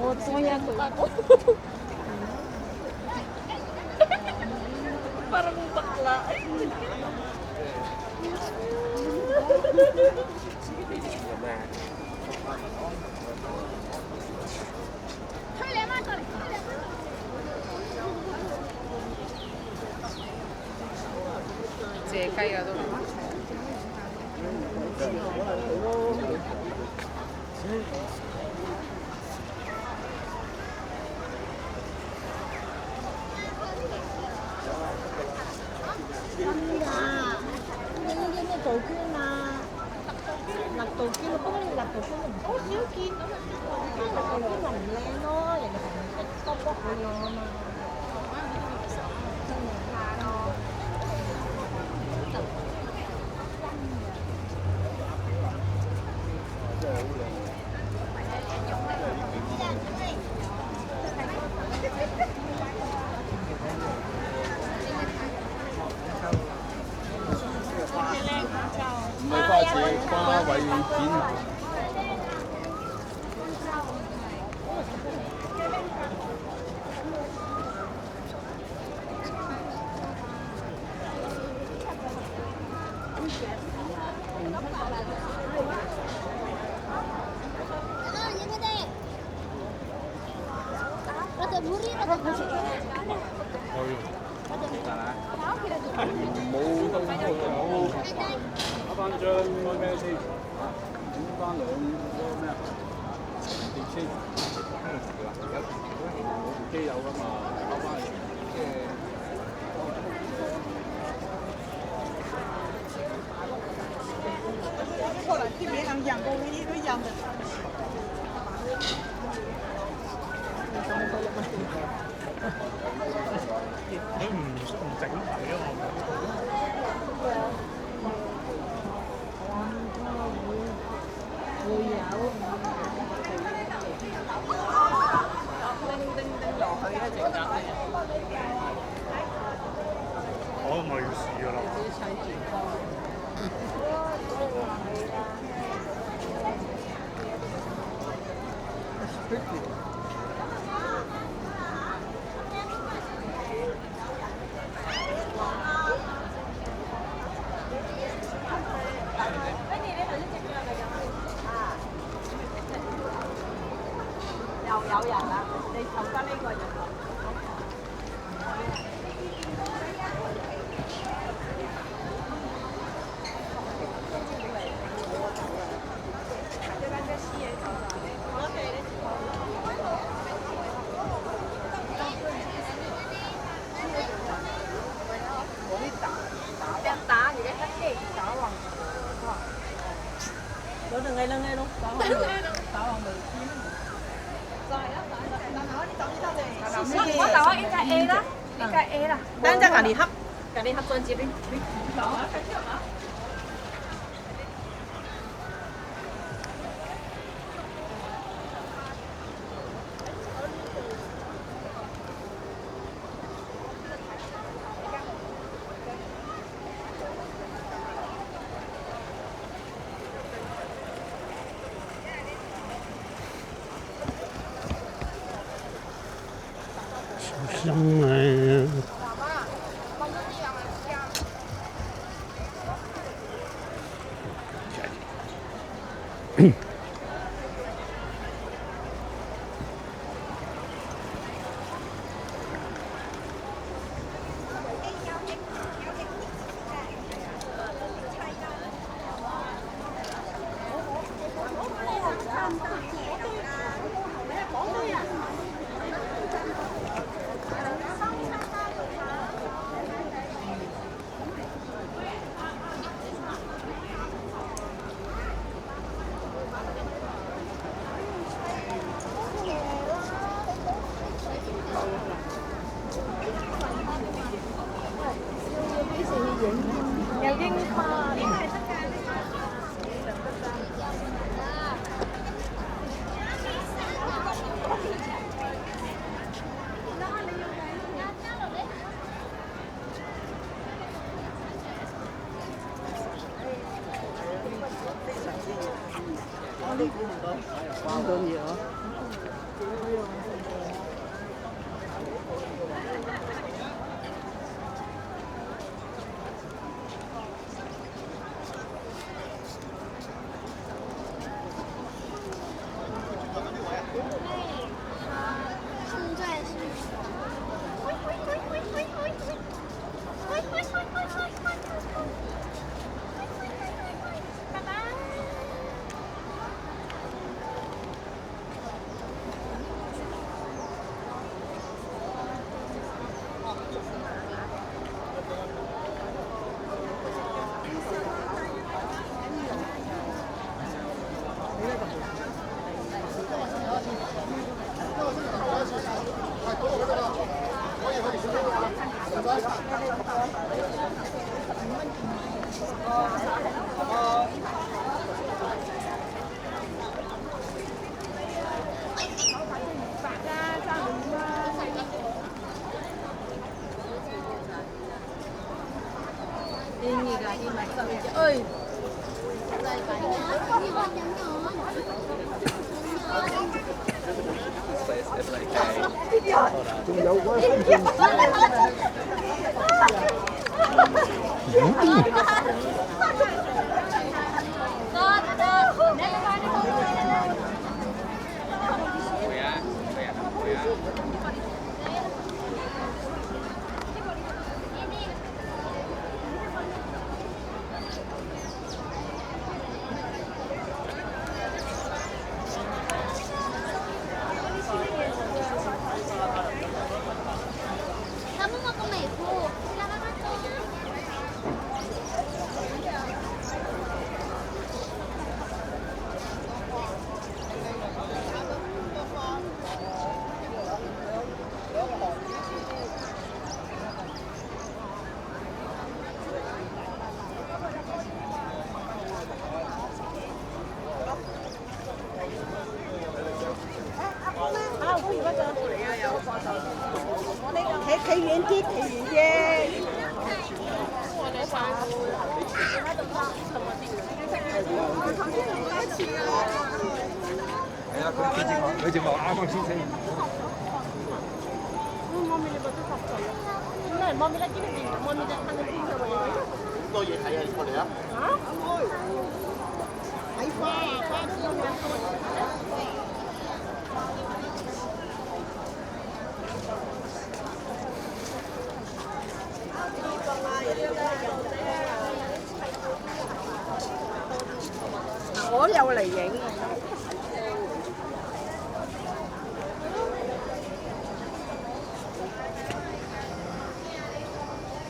我中意佢。Parang bakla.推兩蚊過嚟，借雞啊都。真㗎，你要咩做捐啊？勒杜堅，不過你勒杜堅唔好少見咁啊！勒杜堅咪唔靚咯，人哋紅色卜卜佢靚啊嘛。唔係花字，花卉片。冇到冇，攞翻張咩先？整翻兩個咩啊？碟先。部機有㗎嘛？攞翻嚟即係。過嚟啲嘢能人過呢啲人。佢唔整體啊我咪要試㗎啦。有人啦，你投得呢個人。Nó đừng ngay lưng ngay luôn, đảo hoàng người.我等我應該 A 啦，應該 A 啦。等陣隔離盒再接你。香啊！有櫻花，我呢估唔到，好多嘢啊！ ơi.仲有嗰一分Kamu mau ke Mefu? Silakan masuk.企遠啲，企遠啲。係啊，佢正話啱啱先死。多嘢睇啊！過嚟啊！睇花啊，花枝啊。我又嚟影。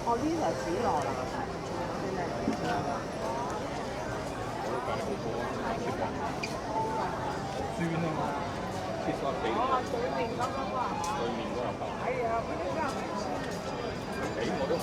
哦，呢條紫羅蘭。酸啊嘛，切沙皮。對面嗰個啊。對面嗰個。係啊，俾我都。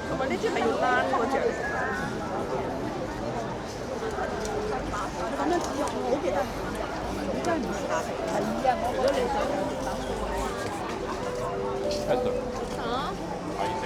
同埋呢支係要單嗰隻。咁樣子我好記得，你真係唔差。係啊，如果你想係對。嚇？係食。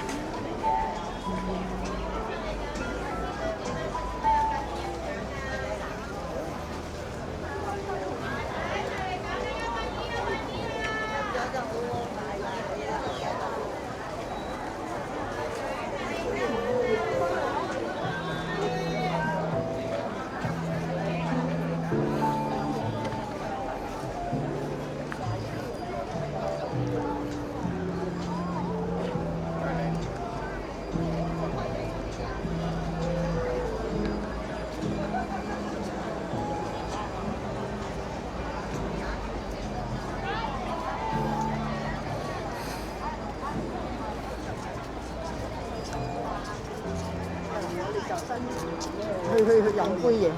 去飲杯嘢。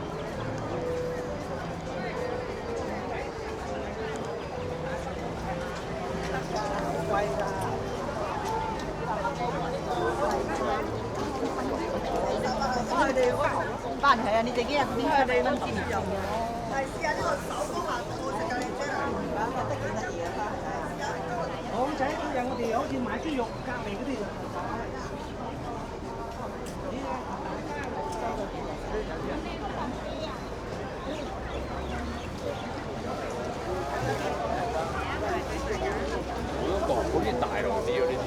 佢哋嗰個班係啊，你哋幾日點解你蚊子唔用嘅？係試下呢個手工啊，我食夠你啫。得幾得意啊！好仔，今日我哋好似買豬肉，隔離嗰啲就。好似大路啲喎呢啲。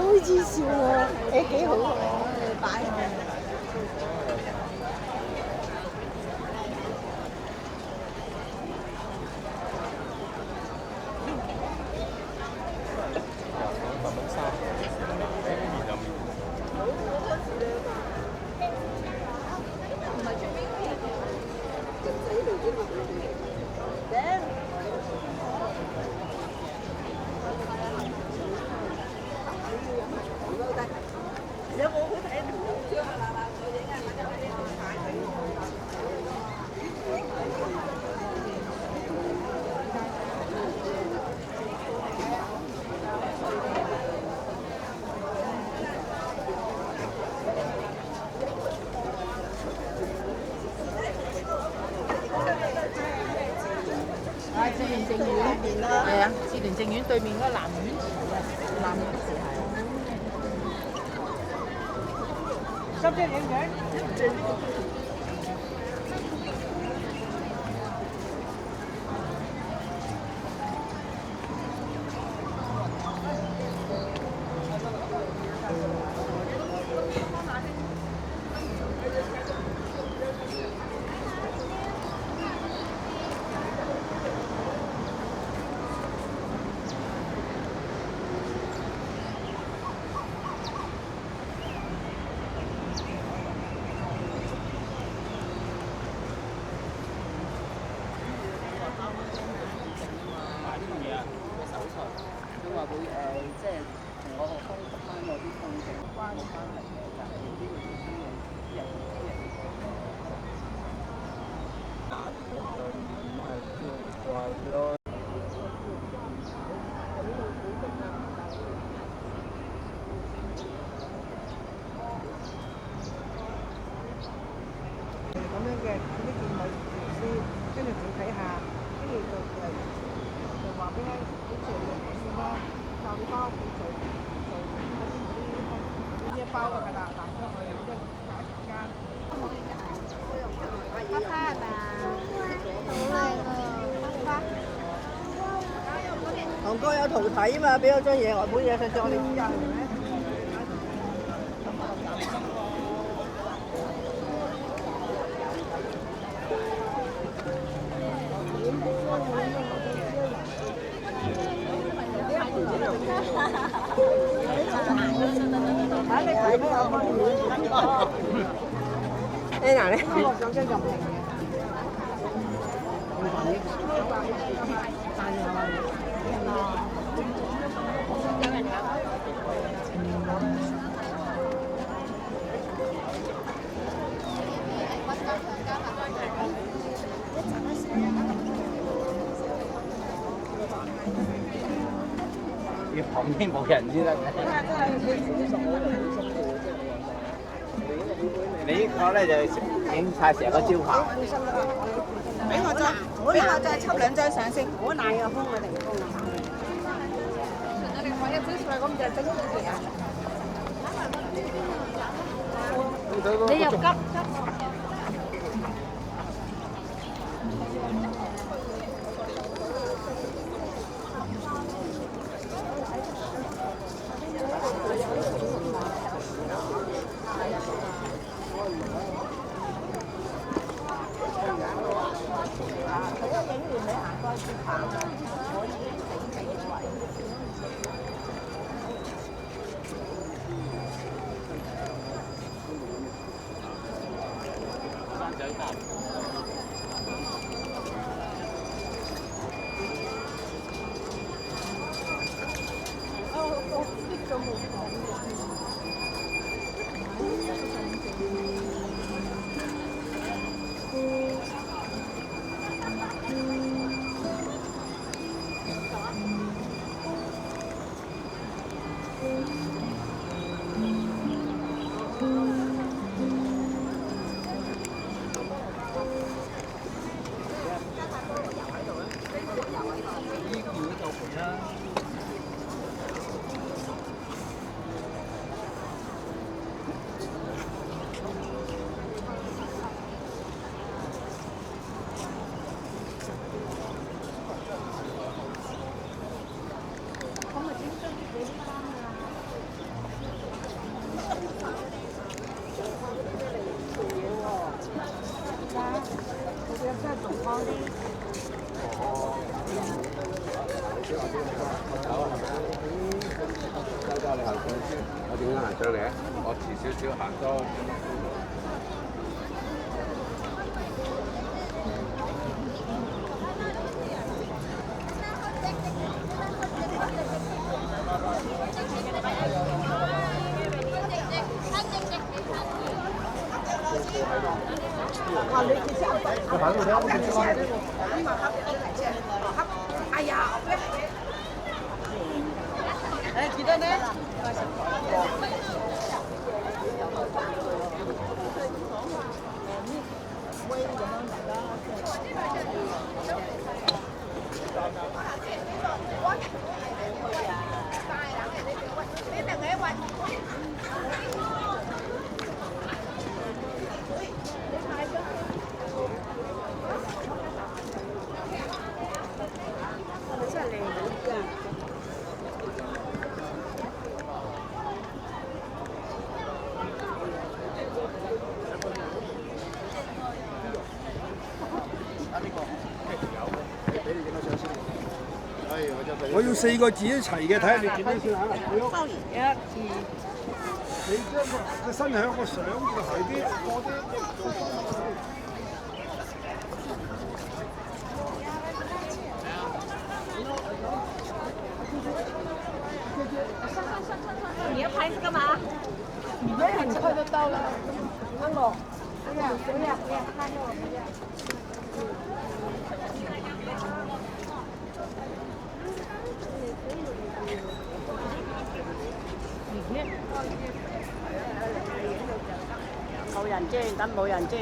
好似笑喎，誒幾好喎，擺志聯淨苑係啊，志聯淨苑對面嗰個南苑池啊，南苑池係。收唔收影相？都話會即係同我學生讀翻我啲痛症關我翻嚟嘅，但係呢個啲人咁樣嘅呢件女師，跟住佢睇下，跟住就話俾佢好似先啦，教你包佢做呢一包㗎啦，彈出去即係揀時間。花花係咪啊？好靚啊！堂哥有圖睇啊嘛，俾咗張嘢我，本嘢上上我哋之間。呢嗱咧？上張就唔平嘅。要旁邊冇人先得嘅。你呢個咧就影晒成個招牌。俾我再抽兩張相先，好難嘅風嘅地方啊！你又急。影完你行過去跑，我已經死死位。山仔搭。我啲咗冇講你行上先，我點樣行上嚟啊？我遲少少行多。哇！你其實我行到睇下呢個黑黑，哎呀！誒幾多呢？真係靚㗎！我要4個字一齊嘅，睇下你點樣先嚇。收完1、2。你將個身向個相個頭啲過啲。你要拍这个吗？你别很快就到了，看我，不要，看着我不要。冇人遮，等冇人遮。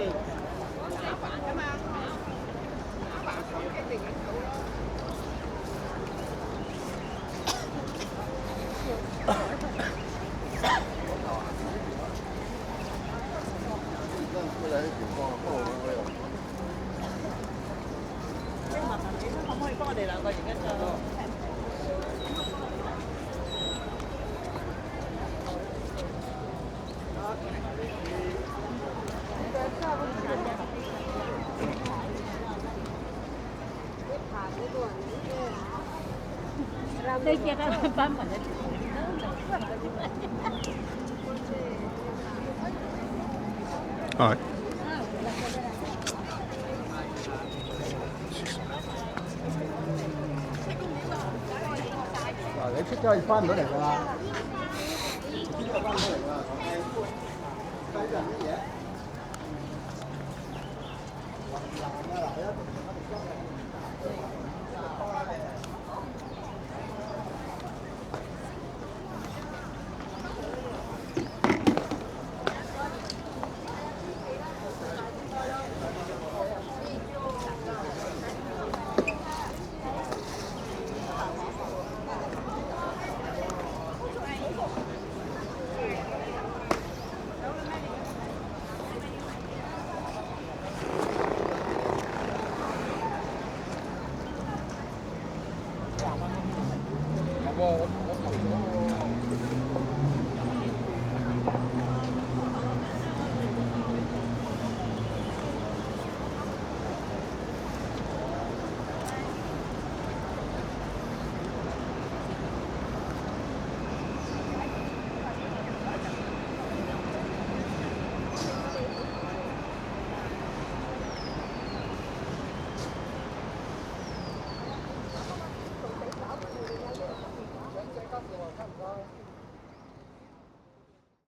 可唔可以幫我哋兩個影一張？你記得班文嘅。係。嗱，你出咗去翻唔到嚟㗎啦。